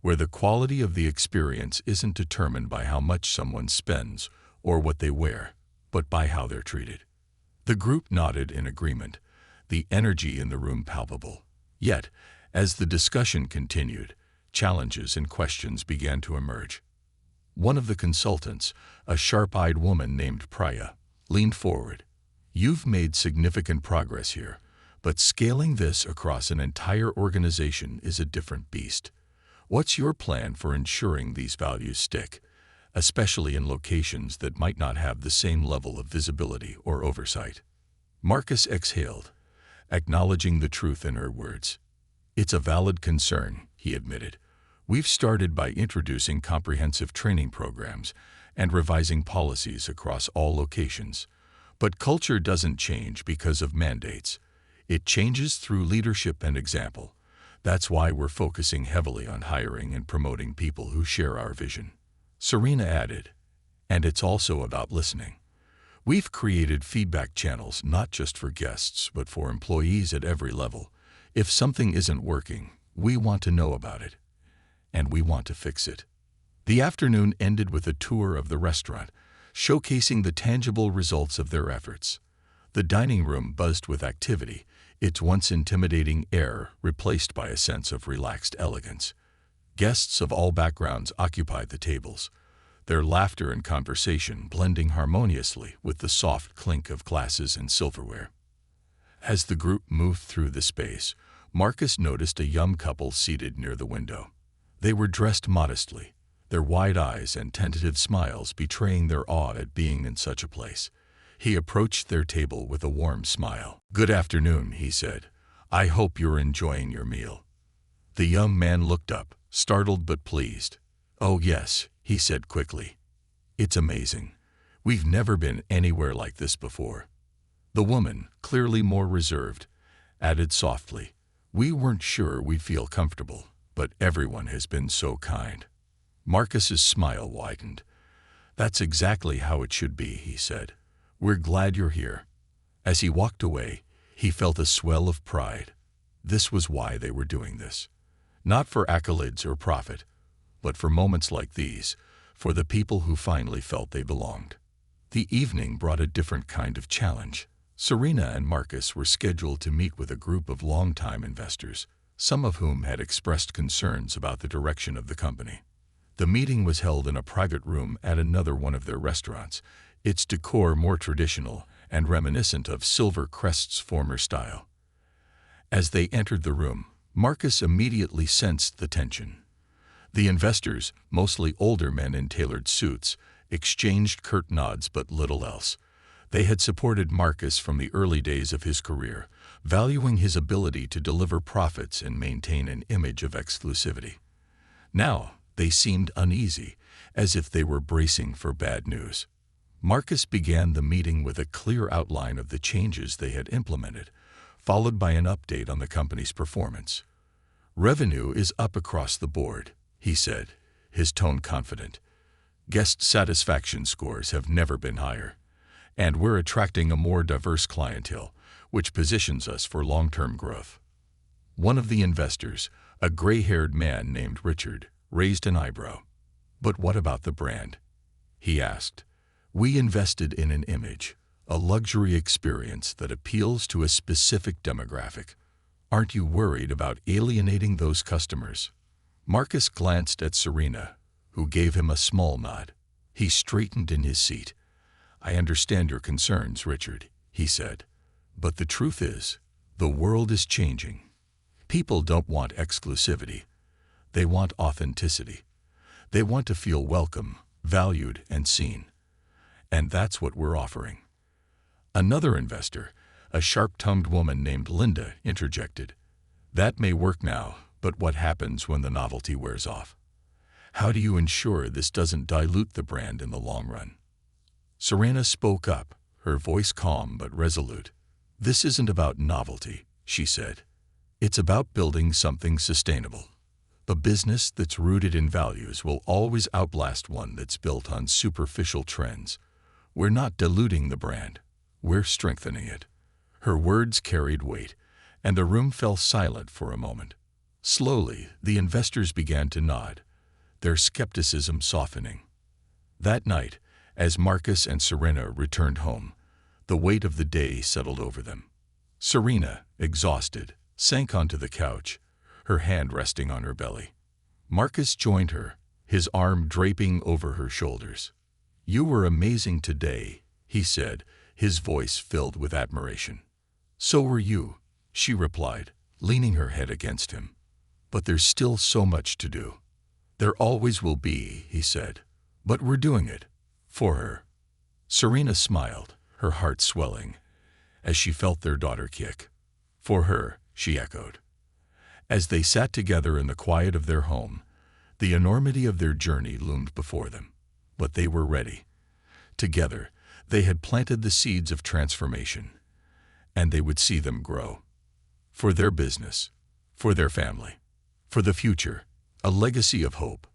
where the quality of the experience isn't determined by how much someone spends or what they wear, but by how they're treated." The group nodded in agreement, the energy in the room palpable. Yet, as the discussion continued, challenges and questions began to emerge. One of the consultants, a sharp-eyed woman named Priya, leaned forward. "You've made significant progress here, but scaling this across an entire organization is a different beast. What's your plan for ensuring these values stick, especially in locations that might not have the same level of visibility or oversight?" Marcus exhaled, acknowledging the truth in her words. "It's a valid concern," he admitted. "We've started by introducing comprehensive training programs and revising policies across all locations. But culture doesn't change because of mandates. It changes through leadership and example. That's why we're focusing heavily on hiring and promoting people who share our vision." Serena added, "And it's also about listening. We've created feedback channels not just for guests but for employees at every level. If something isn't working, we want to know about it, and we want to fix it." The afternoon ended with a tour of the restaurant, showcasing the tangible results of their efforts. The dining room buzzed with activity, its once intimidating air replaced by a sense of relaxed elegance. Guests of all backgrounds occupied the tables, their laughter and conversation blending harmoniously with the soft clink of glasses and silverware. As the group moved through the space, Marcus noticed a young couple seated near the window. They were dressed modestly, their wide eyes and tentative smiles betraying their awe at being in such a place. He approached their table with a warm smile. "Good afternoon," he said. "I hope you're enjoying your meal." The young man looked up, startled but pleased. "Oh yes," he said quickly. "It's amazing. We've never been anywhere like this before." The woman, clearly more reserved, added softly, "We weren't sure we'd feel comfortable, but everyone has been so kind." Marcus's smile widened. "That's exactly how it should be," he said. "We're glad you're here." As he walked away, he felt a swell of pride. This was why they were doing this. Not for accolades or profit, but for moments like these, for the people who finally felt they belonged. The evening brought a different kind of challenge. Serena and Marcus were scheduled to meet with a group of longtime investors, some of whom had expressed concerns about the direction of the company. The meeting was held in a private room at another one of their restaurants, its decor more traditional and reminiscent of Silver Crest's former style. As they entered the room, Marcus immediately sensed the tension. The investors, mostly older men in tailored suits, exchanged curt nods but little else. They had supported Marcus from the early days of his career, valuing his ability to deliver profits and maintain an image of exclusivity. Now, they seemed uneasy, as if they were bracing for bad news. Marcus began the meeting with a clear outline of the changes they had implemented, followed by an update on the company's performance. "Revenue is up across the board," he said, his tone confident. "Guest satisfaction scores have never been higher, and we're attracting a more diverse clientele, which positions us for long-term growth." One of the investors, a gray-haired man named Richard, raised an eyebrow. "But what about the brand?" he asked. "We invested in an image, a luxury experience that appeals to a specific demographic. Aren't you worried about alienating those customers?" Marcus glanced at Serena, who gave him a small nod. He straightened in his seat. "I understand your concerns, Richard," he said. "But the truth is, the world is changing. People don't want exclusivity. They want authenticity. They want to feel welcome, valued, and seen. And that's what we're offering." Another investor, a sharp-tongued woman named Linda, interjected. "That may work now, but what happens when the novelty wears off? How do you ensure this doesn't dilute the brand in the long run?" Serena spoke up, her voice calm but resolute. "This isn't about novelty," she said. "It's about building something sustainable. A business that's rooted in values will always outlast one that's built on superficial trends. We're not diluting the brand. We're strengthening it." Her words carried weight, and the room fell silent for a moment. Slowly, the investors began to nod, their skepticism softening. That night, as Marcus and Serena returned home, the weight of the day settled over them. Serena, exhausted, sank onto the couch, her hand resting on her belly. Marcus joined her, his arm draping over her shoulders. "You were amazing today," he said, his voice filled with admiration. "So were you," she replied, leaning her head against him. "But there's still so much to do." "There always will be," he said. "But we're doing it. For her." Serena smiled, her heart swelling, as she felt their daughter kick. "For her," she echoed. As they sat together in the quiet of their home, the enormity of their journey loomed before them. But they were ready. Together, they had planted the seeds of transformation, and they would see them grow. For their business, for their family, for the future, a legacy of hope.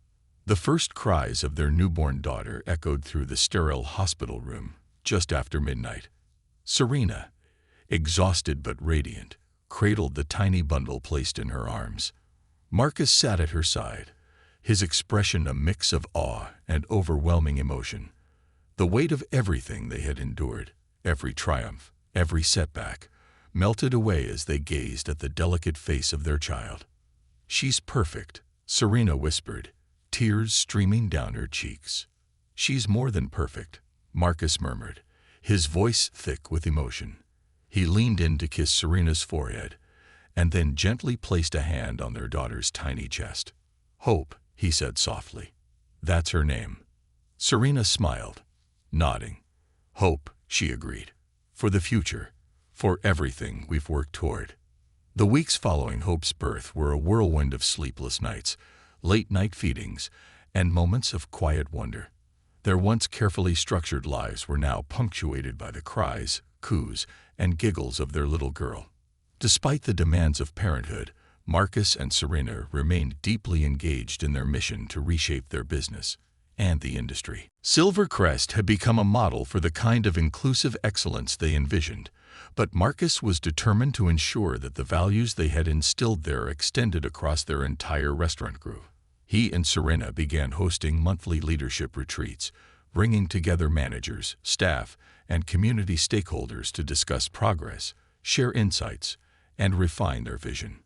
The first cries of their newborn daughter echoed through the sterile hospital room just after midnight. Serena, exhausted but radiant, cradled the tiny bundle placed in her arms. Marcus sat at her side, his expression a mix of awe and overwhelming emotion. The weight of everything they had endured, every triumph, every setback, melted away as they gazed at the delicate face of their child. "She's perfect," Serena whispered, tears streaming down her cheeks. "She's more than perfect," Marcus murmured, his voice thick with emotion. He leaned in to kiss Serena's forehead, and then gently placed a hand on their daughter's tiny chest. "Hope," he said softly. "That's her name." Serena smiled, nodding. "Hope," she agreed. "For the future, for everything we've worked toward." The weeks following Hope's birth were a whirlwind of sleepless nights, late-night feedings, and moments of quiet wonder. Their once carefully structured lives were now punctuated by the cries, coos, and giggles of their little girl. Despite the demands of parenthood, Marcus and Serena remained deeply engaged in their mission to reshape their business and the industry. Silvercrest had become a model for the kind of inclusive excellence they envisioned, but Marcus was determined to ensure that the values they had instilled there extended across their entire restaurant group. He and Serena began hosting monthly leadership retreats, bringing together managers, staff, and community stakeholders to discuss progress, share insights, and refine their vision.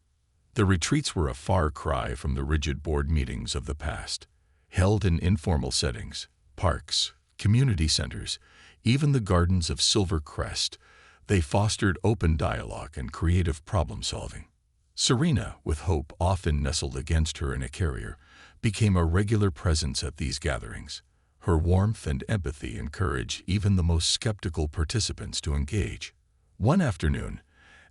The retreats were a far cry from the rigid board meetings of the past. Held in informal settings, parks, community centers, even the gardens of Silvercrest, they fostered open dialogue and creative problem-solving. Serena, with Hope often nestled against her in a carrier, became a regular presence at these gatherings. Her warmth and empathy encouraged even the most skeptical participants to engage. One afternoon,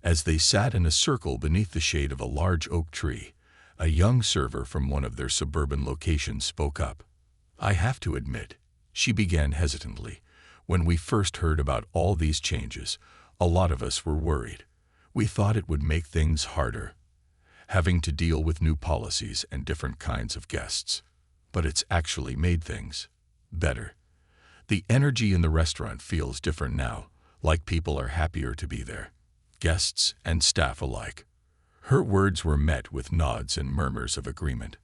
as they sat in a circle beneath the shade of a large oak tree, a young server from one of their suburban locations spoke up. "I have to admit," she began hesitantly, "when we first heard about all these changes, a lot of us were worried. We thought it would make things harder, having to deal with new policies and different kinds of guests. But it's actually made things better. The energy in the restaurant feels different now, like people are happier to be there, guests and staff alike." Her words were met with nods and murmurs of agreement.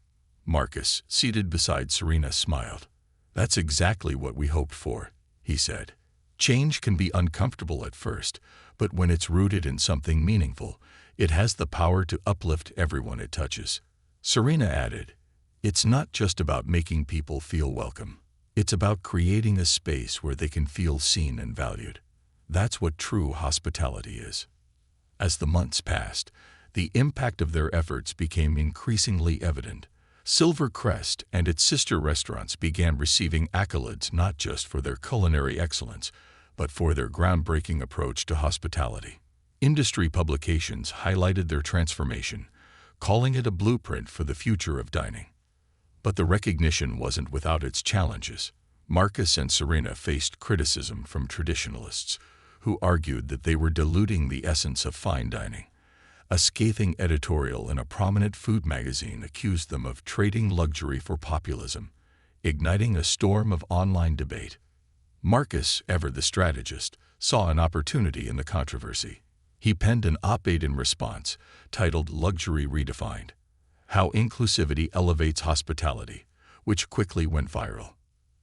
Marcus, seated beside Serena, smiled. "That's exactly what we hoped for," he said. "Change can be uncomfortable at first, but when it's rooted in something meaningful, it has the power to uplift everyone it touches." Serena added, It's not just about making people feel welcome. It's about creating a space where they can feel seen and valued. That's what true hospitality is. As the months passed, the impact of their efforts became increasingly evident. Silver Crest and its sister restaurants began receiving accolades not just for their culinary excellence, but for their groundbreaking approach to hospitality. Industry publications highlighted their transformation, calling it a blueprint for the future of dining. But the recognition wasn't without its challenges. Marcus and Serena faced criticism from traditionalists, who argued that they were diluting the essence of fine dining. A scathing editorial in a prominent food magazine accused them of trading luxury for populism, igniting a storm of online debate. Marcus, ever the strategist, saw an opportunity in the controversy. He penned an op-ed in response, titled Luxury Redefined: How Inclusivity Elevates Hospitality, which quickly went viral.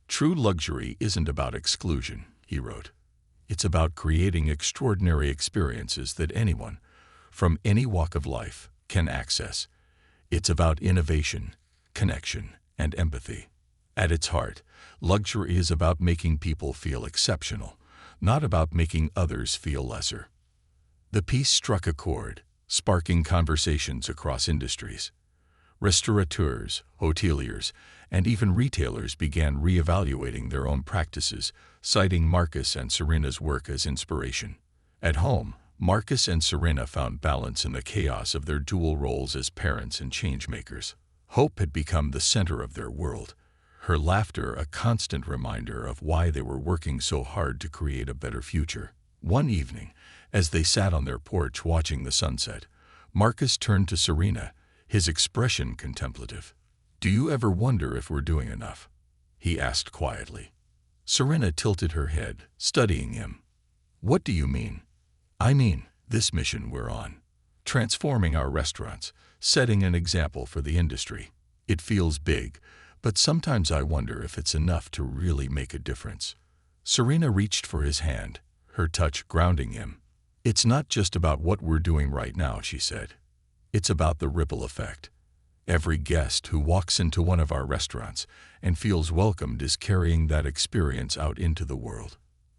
True luxury isn't about exclusion, he wrote. It's about creating extraordinary experiences that anyone, from any walk of life, can access. It's about innovation, connection, and empathy. At its heart, luxury is about making people feel exceptional, not about making others feel lesser. The piece struck a chord, sparking conversations across industries. Restaurateurs, hoteliers, and even retailers began reevaluating their own practices, citing Marcus and Serena's work as inspiration. At home, Marcus and Serena found balance in the chaos of their dual roles as parents and changemakers. Hope had become the center of their world, her laughter a constant reminder of why they were working so hard to create a better future. One evening, as they sat on their porch watching the sunset, Marcus turned to Serena, his expression contemplative. "Do you ever wonder if we're doing enough?" he asked quietly. Serena tilted her head, studying him. "What do you mean?" "I mean, this mission we're on. Transforming our restaurants, setting an example for the industry. It feels big, but sometimes I wonder if it's enough to really make a difference." Serena reached for his hand, her touch grounding him. "It's not just about what we're doing right now," she said. "It's about the ripple effect. Every guest who walks into one of our restaurants and feels welcomed is carrying that experience out into the world.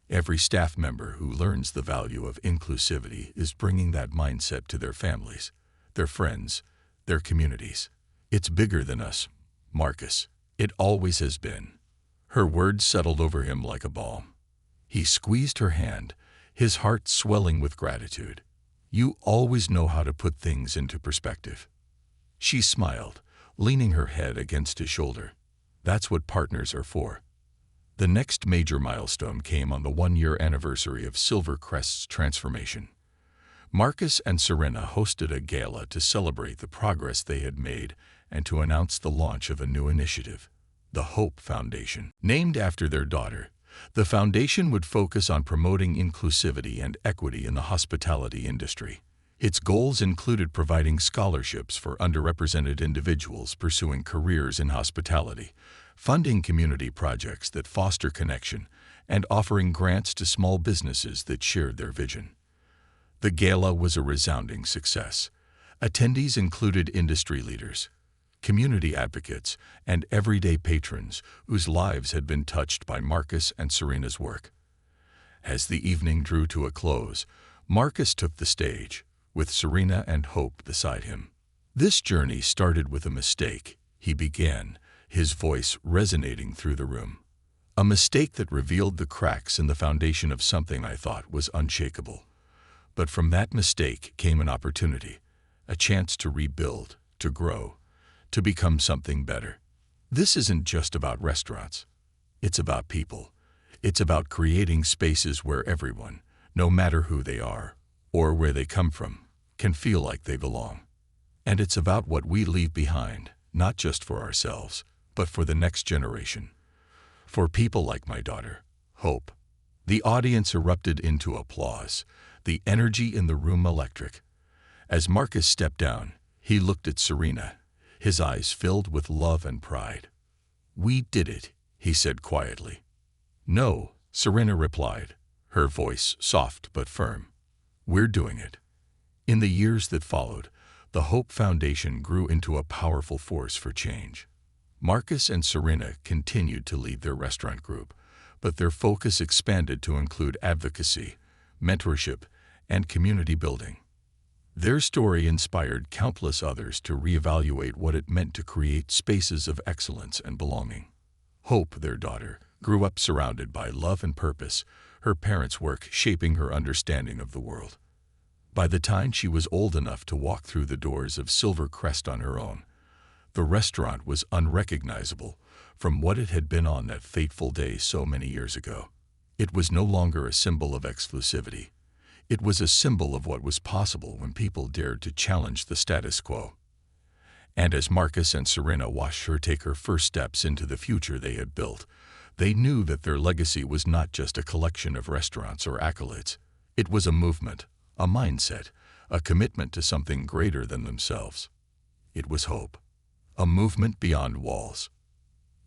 Every staff member who learns the value of inclusivity is bringing that mindset to their families, their friends, their communities. It's bigger than us, Marcus. It always has been." Her words settled over him like a balm. He squeezed her hand, his heart swelling with gratitude. "You always know how to put things into perspective." She smiled, leaning her head against his shoulder. "That's what partners are for." The next major milestone came on the one-year anniversary of Silver Crest's transformation. Marcus and Serena hosted a gala to celebrate the progress they had made and to announce the launch of a new initiative, the Hope Foundation. Named after their daughter, the foundation would focus on promoting inclusivity and equity in the hospitality industry. Its goals included providing scholarships for underrepresented individuals pursuing careers in hospitality, funding community projects that foster connection, and offering grants to small businesses that shared their vision. The gala was a resounding success. Attendees included industry leaders, community advocates, and everyday patrons whose lives had been touched by Marcus and Serena's work. As the evening drew to a close, Marcus took the stage, with Serena and Hope beside him. "This journey started with a mistake," he began, his voice resonating through the room. "A mistake that revealed the cracks in the foundation of something I thought was unshakable. But from that mistake came an opportunity, a chance to rebuild, to grow, to become something better. This isn't just about restaurants. It's about people. It's about creating spaces where everyone, no matter who they are, or where they come from, can feel like they belong. And it's about what we leave behind, not just for ourselves, but for the next generation. For people like my daughter, Hope." The audience erupted into applause, the energy in the room electric. As Marcus stepped down, he looked at Serena, his eyes filled with love and pride. "We did it," he said quietly. "No," Serena replied, her voice soft but firm. "We're doing it." In the years that followed, the Hope Foundation grew into a powerful force for change. Marcus and Serena continued to lead their restaurant group, but their focus expanded to include advocacy, mentorship, and community building. Their story inspired countless others to reevaluate what it meant to create spaces of excellence and belonging. Hope, their daughter, grew up surrounded by love and purpose, her parents' work shaping her understanding of the world. By the time she was old enough to walk through the doors of Silvercrest on her own, the restaurant was unrecognizable from what it had been on that fateful day so many years ago. It was no longer a symbol of exclusivity. It was a symbol of what was possible when people dared to challenge the status quo. And as Marcus and Serena watched her take her first steps into the future they had built, they knew that their legacy was not just a collection of restaurants or accolades. It was a movement, a mindset, a commitment to something greater than themselves. It was hope, a movement beyond walls.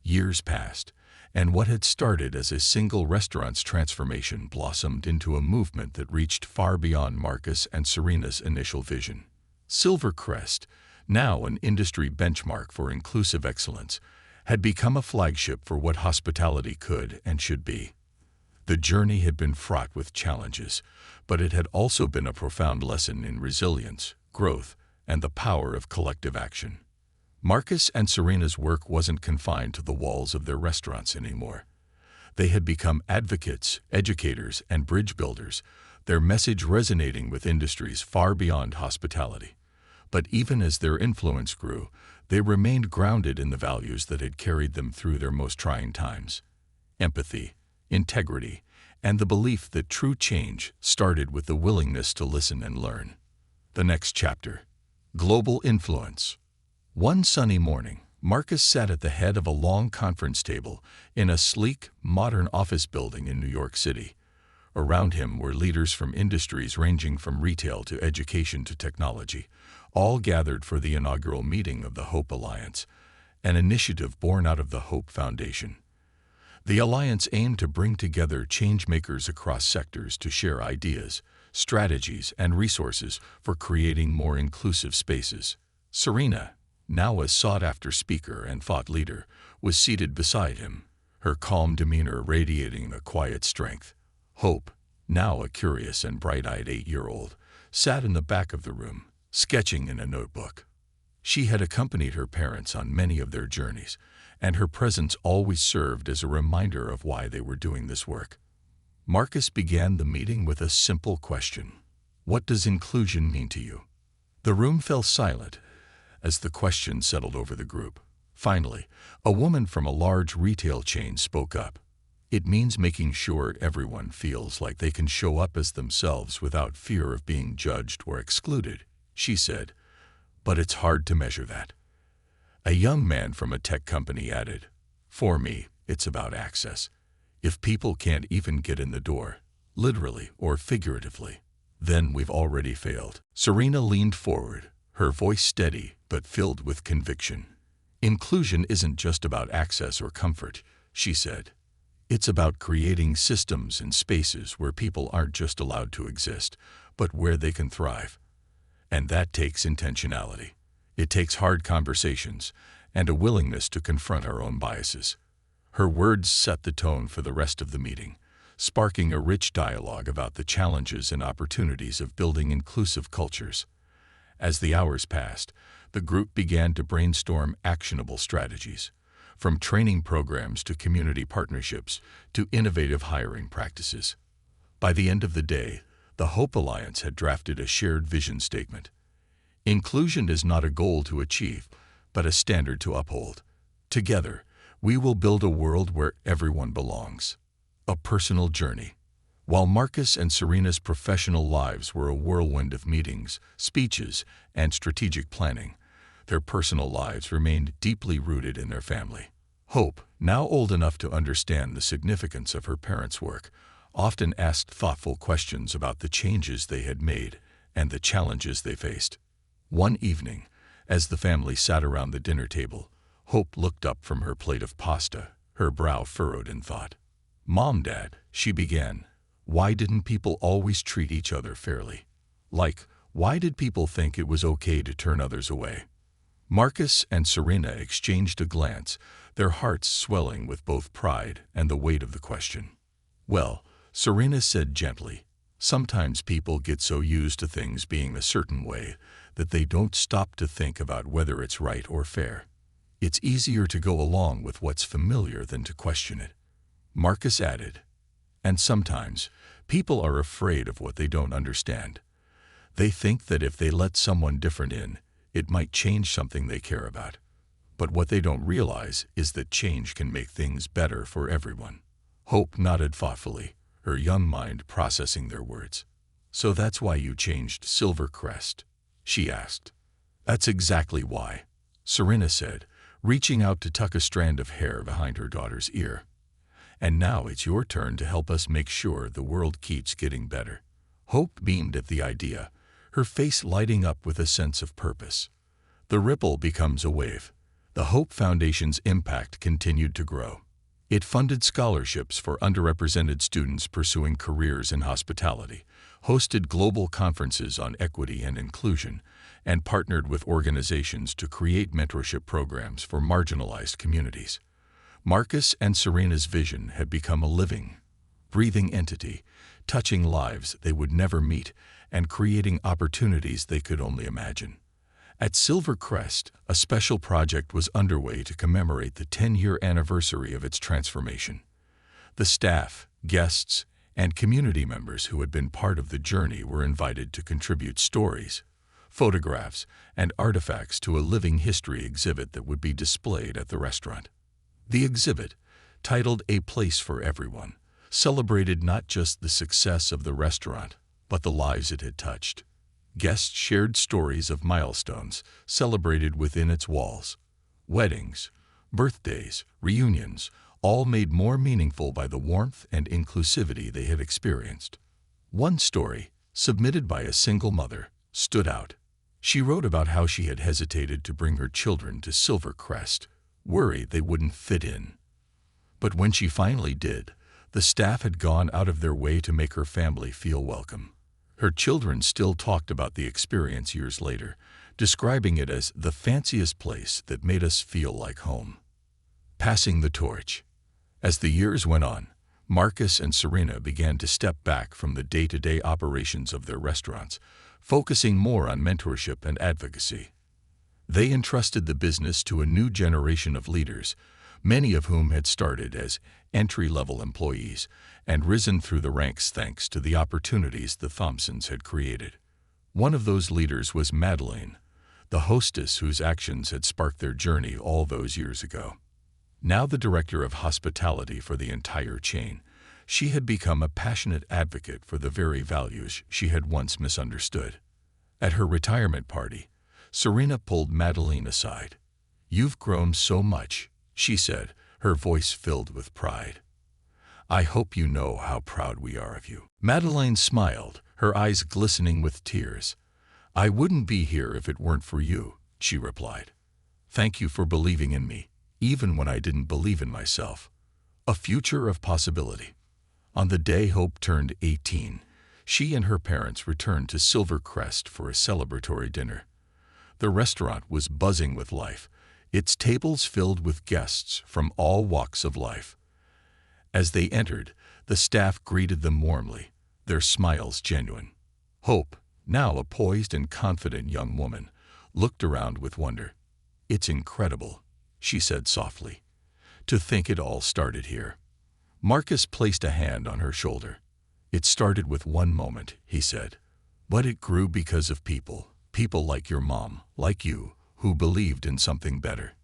Years passed, and what had started as a single restaurant's transformation blossomed into a movement that reached far beyond Marcus and Serena's initial vision. Silvercrest, now an industry benchmark for inclusive excellence, had become a flagship for what hospitality could and should be. The journey had been fraught with challenges, but it had also been a profound lesson in resilience, growth, and the power of collective action. Marcus and Serena's work wasn't confined to the walls of their restaurants anymore. They had become advocates, educators, and bridge builders, their message resonating with industries far beyond hospitality. But even as their influence grew, they remained grounded in the values that had carried them through their most trying times: empathy, integrity, and the belief that true change started with the willingness to listen and learn. The next chapter: global influence. One sunny morning, Marcus sat at the head of a long conference table in a sleek, modern office building in New York City. Around him were leaders from industries ranging from retail to education to technology, all gathered for the inaugural meeting of the Hope Alliance, an initiative born out of the Hope Foundation. The alliance aimed to bring together changemakers across sectors to share ideas, strategies, and resources for creating more inclusive spaces. Serena, now a sought-after speaker and thought leader, was seated beside him, her calm demeanor radiating a quiet strength. Hope, now a curious and bright-eyed 8-year-old, sat in the back of the room, sketching in a notebook. She had accompanied her parents on many of their journeys, and her presence always served as a reminder of why they were doing this work. Marcus began the meeting with a simple question: "What does inclusion mean to you?" The room fell silent as the question settled over the group. Finally, a woman from a large retail chain spoke up. "It means making sure everyone feels like they can show up as themselves without fear of being judged or excluded," she said. "But it's hard to measure that." A young man from a tech company added, "For me, it's about access. If people can't even get in the door, literally or figuratively, then we've already failed." Serena leaned forward, her voice steady but filled with conviction. "Inclusion isn't just about access or comfort," she said. "It's about creating systems and spaces where people aren't just allowed to exist, but where they can thrive. And that takes intentionality. It takes hard conversations and a willingness to confront our own biases." Her words set the tone for the rest of the meeting, sparking a rich dialogue about the challenges and opportunities of building inclusive cultures. As the hours passed, the group began to brainstorm actionable strategies, from training programs to community partnerships to innovative hiring practices. By the end of the day, the Hope Alliance had drafted a shared vision statement. Inclusion is not a goal to achieve, but a standard to uphold. Together, we will build a world where everyone belongs. A personal journey. While Marcus and Serena's professional lives were a whirlwind of meetings, speeches, and strategic planning, their personal lives remained deeply rooted in their family. Hope, now old enough to understand the significance of her parents' work, often asked thoughtful questions about the changes they had made and the challenges they faced. One evening, as the family sat around the dinner table, Hope looked up from her plate of pasta, her brow furrowed in thought. "Mom, Dad," she began, "why didn't people always treat each other fairly? Like, why did people think it was okay to turn others away?" Marcus and Serena exchanged a glance, their hearts swelling with both pride and the weight of the question. "Well," Serena said gently, "sometimes people get so used to things being a certain way that they don't stop to think about whether it's right or fair. It's easier to go along with what's familiar than to question it." Marcus added, "And sometimes people are afraid of what they don't understand. They think that if they let someone different in, it might change something they care about. But what they don't realize is that change can make things better for everyone." Hope nodded thoughtfully, her young mind processing their words. "So that's why you changed Silvercrest?" she asked. "That's exactly why," Serena said, reaching out to tuck a strand of hair behind her daughter's ear. "And now it's your turn to help us make sure the world keeps getting better." Hope beamed at the idea, her face lighting up with a sense of purpose. The ripple becomes a wave. The Hope Foundation's impact continued to grow. It funded scholarships for underrepresented students pursuing careers in hospitality, hosted global conferences on equity and inclusion, and partnered with organizations to create mentorship programs for marginalized communities. Marcus and Serena's vision had become a living, breathing entity, touching lives they would never meet and creating opportunities they could only imagine. At Silvercrest, a special project was underway to commemorate the 10-year anniversary of its transformation. The staff, guests, and community members who had been part of the journey were invited to contribute stories, photographs, and artifacts to a living history exhibit that would be displayed at the restaurant. The exhibit, titled "A Place for Everyone," celebrated not just the success of the restaurant, but the lives it had touched. Guests shared stories of milestones celebrated within its walls. Weddings, birthdays, reunions, all made more meaningful by the warmth and inclusivity they had experienced. One story, submitted by a single mother, stood out. She wrote about how she had hesitated to bring her children to Silvercrest, worried they wouldn't fit in. But when she finally did, the staff had gone out of their way to make her family feel welcome. Her children still talked about the experience years later, describing it as the fanciest place that made us feel like home. Passing the torch. As the years went on, Marcus and Serena began to step back from the day-to-day operations of their restaurants, focusing more on mentorship and advocacy. They entrusted the business to a new generation of leaders, many of whom had started as entry-level employees and risen through the ranks thanks to the opportunities the Thompsons had created. One of those leaders was Madeleine, the hostess whose actions had sparked their journey all those years ago. Now the director of hospitality for the entire chain, she had become a passionate advocate for the very values she had once misunderstood. At her retirement party, Serena pulled Madeleine aside. "You've grown so much," she said, her voice filled with pride. "I hope you know how proud we are of you." Madeleine smiled, her eyes glistening with tears. "I wouldn't be here if it weren't for you," she replied. "Thank you for believing in me, even when I didn't believe in myself." A future of possibility. On the day Hope turned 18, she and her parents returned to Silvercrest for a celebratory dinner. The restaurant was buzzing with life, its tables filled with guests from all walks of life. As they entered, the staff greeted them warmly, their smiles genuine. Hope, now a poised and confident young woman, looked around with wonder. "It's incredible," she said softly. "To think it all started here." Marcus placed a hand on her shoulder. "It started with one moment," he said. "But it grew because of people like your mom, like you, who believed in something better."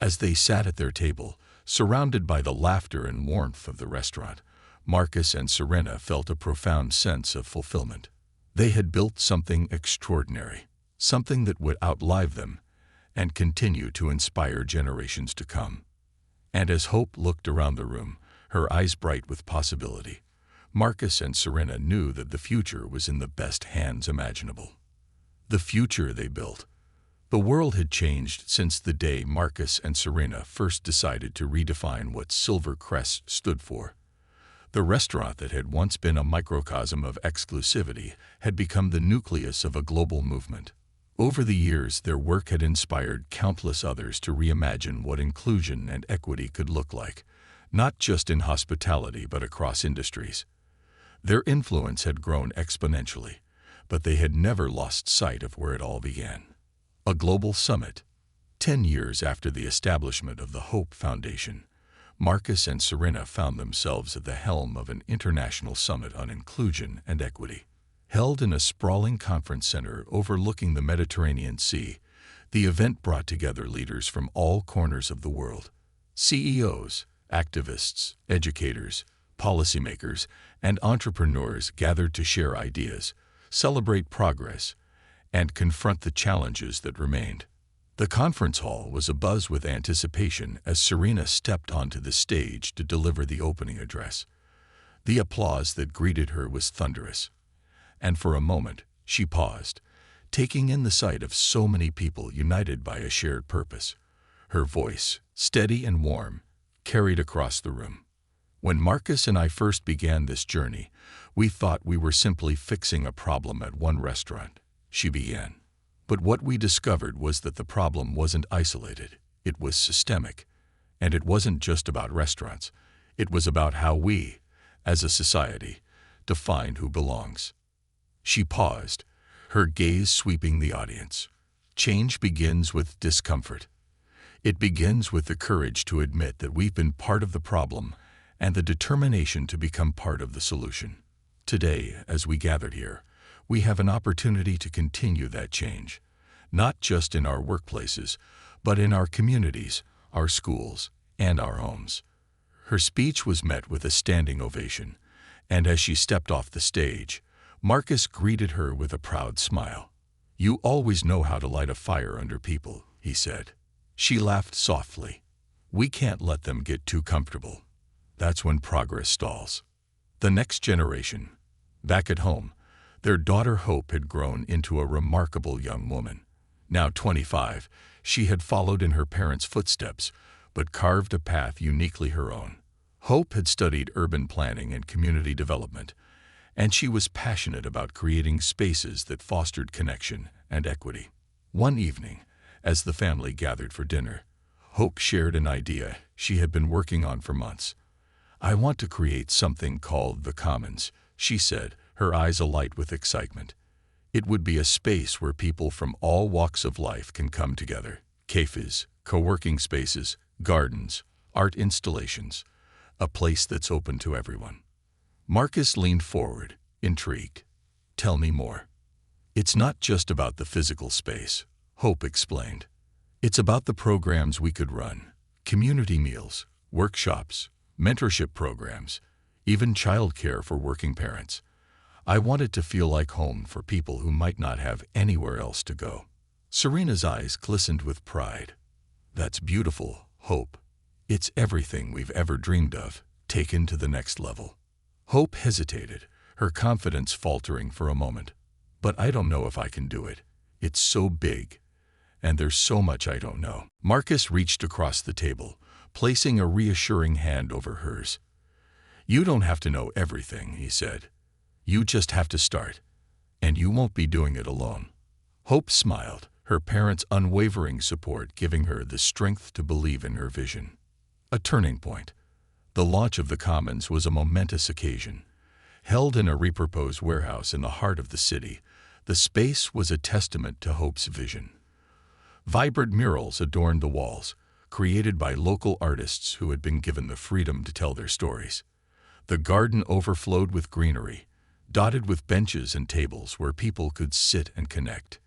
As they sat at their table, surrounded by the laughter and warmth of the restaurant, Marcus and Serena felt a profound sense of fulfillment. They had built something extraordinary, something that would outlive them and continue to inspire generations to come. And as Hope looked around the room, her eyes bright with possibility, Marcus and Serena knew that the future was in the best hands imaginable. The future they built. The world had changed since the day Marcus and Serena first decided to redefine what Silvercrest stood for. The restaurant that had once been a microcosm of exclusivity had become the nucleus of a global movement. Over the years, their work had inspired countless others to reimagine what inclusion and equity could look like, not just in hospitality but across industries. Their influence had grown exponentially, but they had never lost sight of where it all began. A global summit. 10 years after the establishment of the Hope Foundation, Marcus and Serena found themselves at the helm of an international summit on inclusion and equity. Held in a sprawling conference center overlooking the Mediterranean Sea, the event brought together leaders from all corners of the world. CEOs, activists, educators, policymakers, and entrepreneurs gathered to share ideas, celebrate progress, and confront the challenges that remained. The conference hall was abuzz with anticipation as Serena stepped onto the stage to deliver the opening address. The applause that greeted her was thunderous, and for a moment she paused, taking in the sight of so many people united by a shared purpose. Her voice, steady and warm, carried across the room. When Marcus and I first began this journey, we thought we were simply fixing a problem at one restaurant, she began. But what we discovered was that the problem wasn't isolated, it was systemic. And it wasn't just about restaurants, it was about how we, as a society, define who belongs. She paused, her gaze sweeping the audience. Change begins with discomfort. It begins with the courage to admit that we've been part of the problem and the determination to become part of the solution. Today, as we gathered here, we have an opportunity to continue that change, not just in our workplaces, but in our communities, our schools, and our homes. Her speech was met with a standing ovation, and as she stepped off the stage, Marcus greeted her with a proud smile. "You always know how to light a fire under people," he said. She laughed softly. "We can't let them get too comfortable. That's when progress stalls." The next generation. Back at home, their daughter Hope had grown into a remarkable young woman. Now 25, she had followed in her parents' footsteps, but carved a path uniquely her own. Hope had studied urban planning and community development, and she was passionate about creating spaces that fostered connection and equity. One evening, as the family gathered for dinner, Hope shared an idea she had been working on for months. "I want to create something called the Commons," she said, her eyes alight with excitement. "It would be a space where people from all walks of life can come together. Cafes, co-working spaces, gardens, art installations. A place that's open to everyone." Marcus leaned forward, intrigued. "Tell me more." "It's not just about the physical space," Hope explained. "It's about the programs we could run. Community meals, workshops, mentorship programs, even childcare for working parents. I want it to feel like home for people who might not have anywhere else to go." Serena's eyes glistened with pride. "That's beautiful, Hope. It's everything we've ever dreamed of, taken to the next level." Hope hesitated, her confidence faltering for a moment. "But I don't know if I can do it. It's so big, and there's so much I don't know." Marcus reached across the table, placing a reassuring hand over hers. "You don't have to know everything," he said. "You just have to start, and you won't be doing it alone." Hope smiled, her parents' unwavering support giving her the strength to believe in her vision. A turning point. The launch of the Commons was a momentous occasion. Held in a repurposed warehouse in the heart of the city, the space was a testament to Hope's vision. Vibrant murals adorned the walls, created by local artists who had been given the freedom to tell their stories. The garden overflowed with greenery, dotted with benches and tables where people could sit and connect.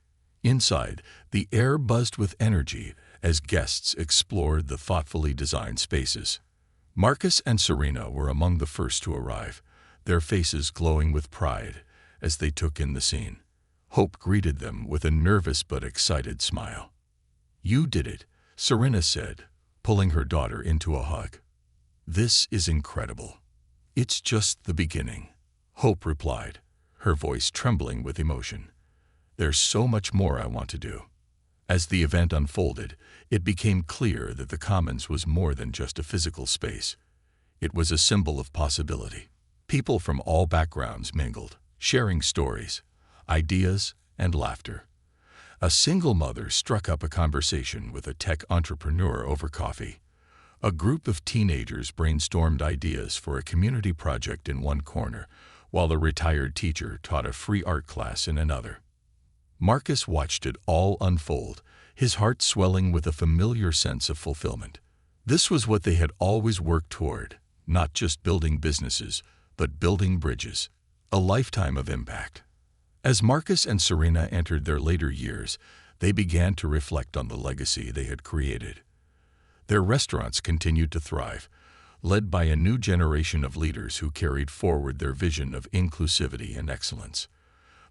Inside, the air buzzed with energy as guests explored the thoughtfully designed spaces. Marcus and Serena were among the first to arrive, their faces glowing with pride as they took in the scene. Hope greeted them with a nervous but excited smile. "You did it," Serena said, pulling her daughter into a hug. "This is incredible." "It's just the beginning," Hope replied, her voice trembling with emotion. "There's so much more I want to do." As the event unfolded, it became clear that the Commons was more than just a physical space. It was a symbol of possibility. People from all backgrounds mingled, sharing stories, ideas, and laughter. A single mother struck up a conversation with a tech entrepreneur over coffee. A group of teenagers brainstormed ideas for a community project in one corner, while a retired teacher taught a free art class in another. Marcus watched it all unfold, his heart swelling with a familiar sense of fulfillment. This was what they had always worked toward, not just building businesses, but building bridges, a lifetime of impact. As Marcus and Serena entered their later years, they began to reflect on the legacy they had created. Their restaurants continued to thrive, led by a new generation of leaders who carried forward their vision of inclusivity and excellence.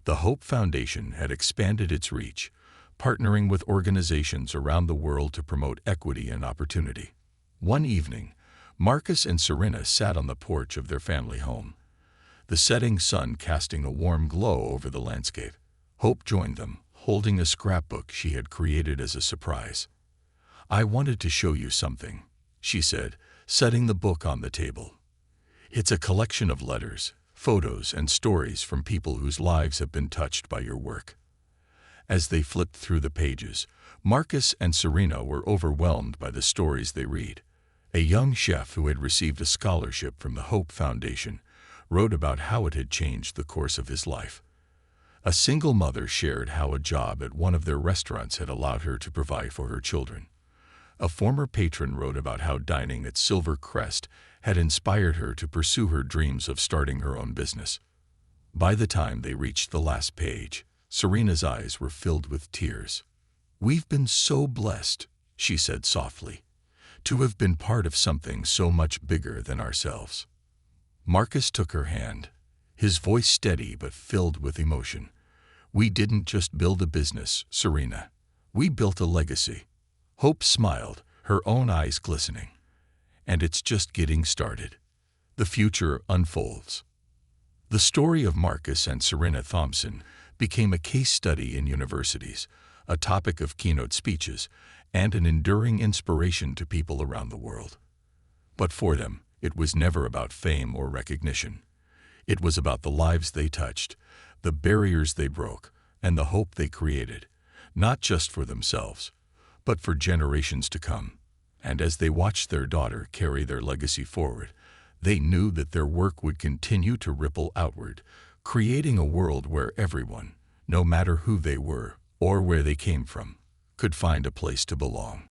The Hope Foundation had expanded its reach, partnering with organizations around the world to promote equity and opportunity. One evening, Marcus and Serena sat on the porch of their family home, the setting sun casting a warm glow over the landscape. Hope joined them, holding a scrapbook she had created as a surprise. "I wanted to show you something," she said, setting the book on the table. "It's a collection of letters, photos, and stories from people whose lives have been touched by your work." As they flipped through the pages, Marcus and Serena were overwhelmed by the stories they read. A young chef who had received a scholarship from the Hope Foundation wrote about how it had changed the course of his life. A single mother shared how a job at one of their restaurants had allowed her to provide for her children. A former patron wrote about how dining at Silver Crest had inspired her to pursue her dreams of starting her own business. By the time they reached the last page, Serena's eyes were filled with tears. "We've been so blessed," she said softly, "to have been part of something so much bigger than ourselves." Marcus took her hand, his voice steady but filled with emotion. "We didn't just build a business, Serena. We built a legacy." Hope smiled, her own eyes glistening. "And it's just getting started. The future unfolds." The story of Marcus and Serena Thompson became a case study in universities, a topic of keynote speeches, and an enduring inspiration to people around the world. But for them, it was never about fame or recognition. It was about the lives they touched, the barriers they broke, and the hope they created, not just for themselves, but for generations to come. And as they watched their daughter carry their legacy forward, they knew that their work would continue to ripple outward, creating a world where everyone, no matter who they were or where they came from, could find a place to belong.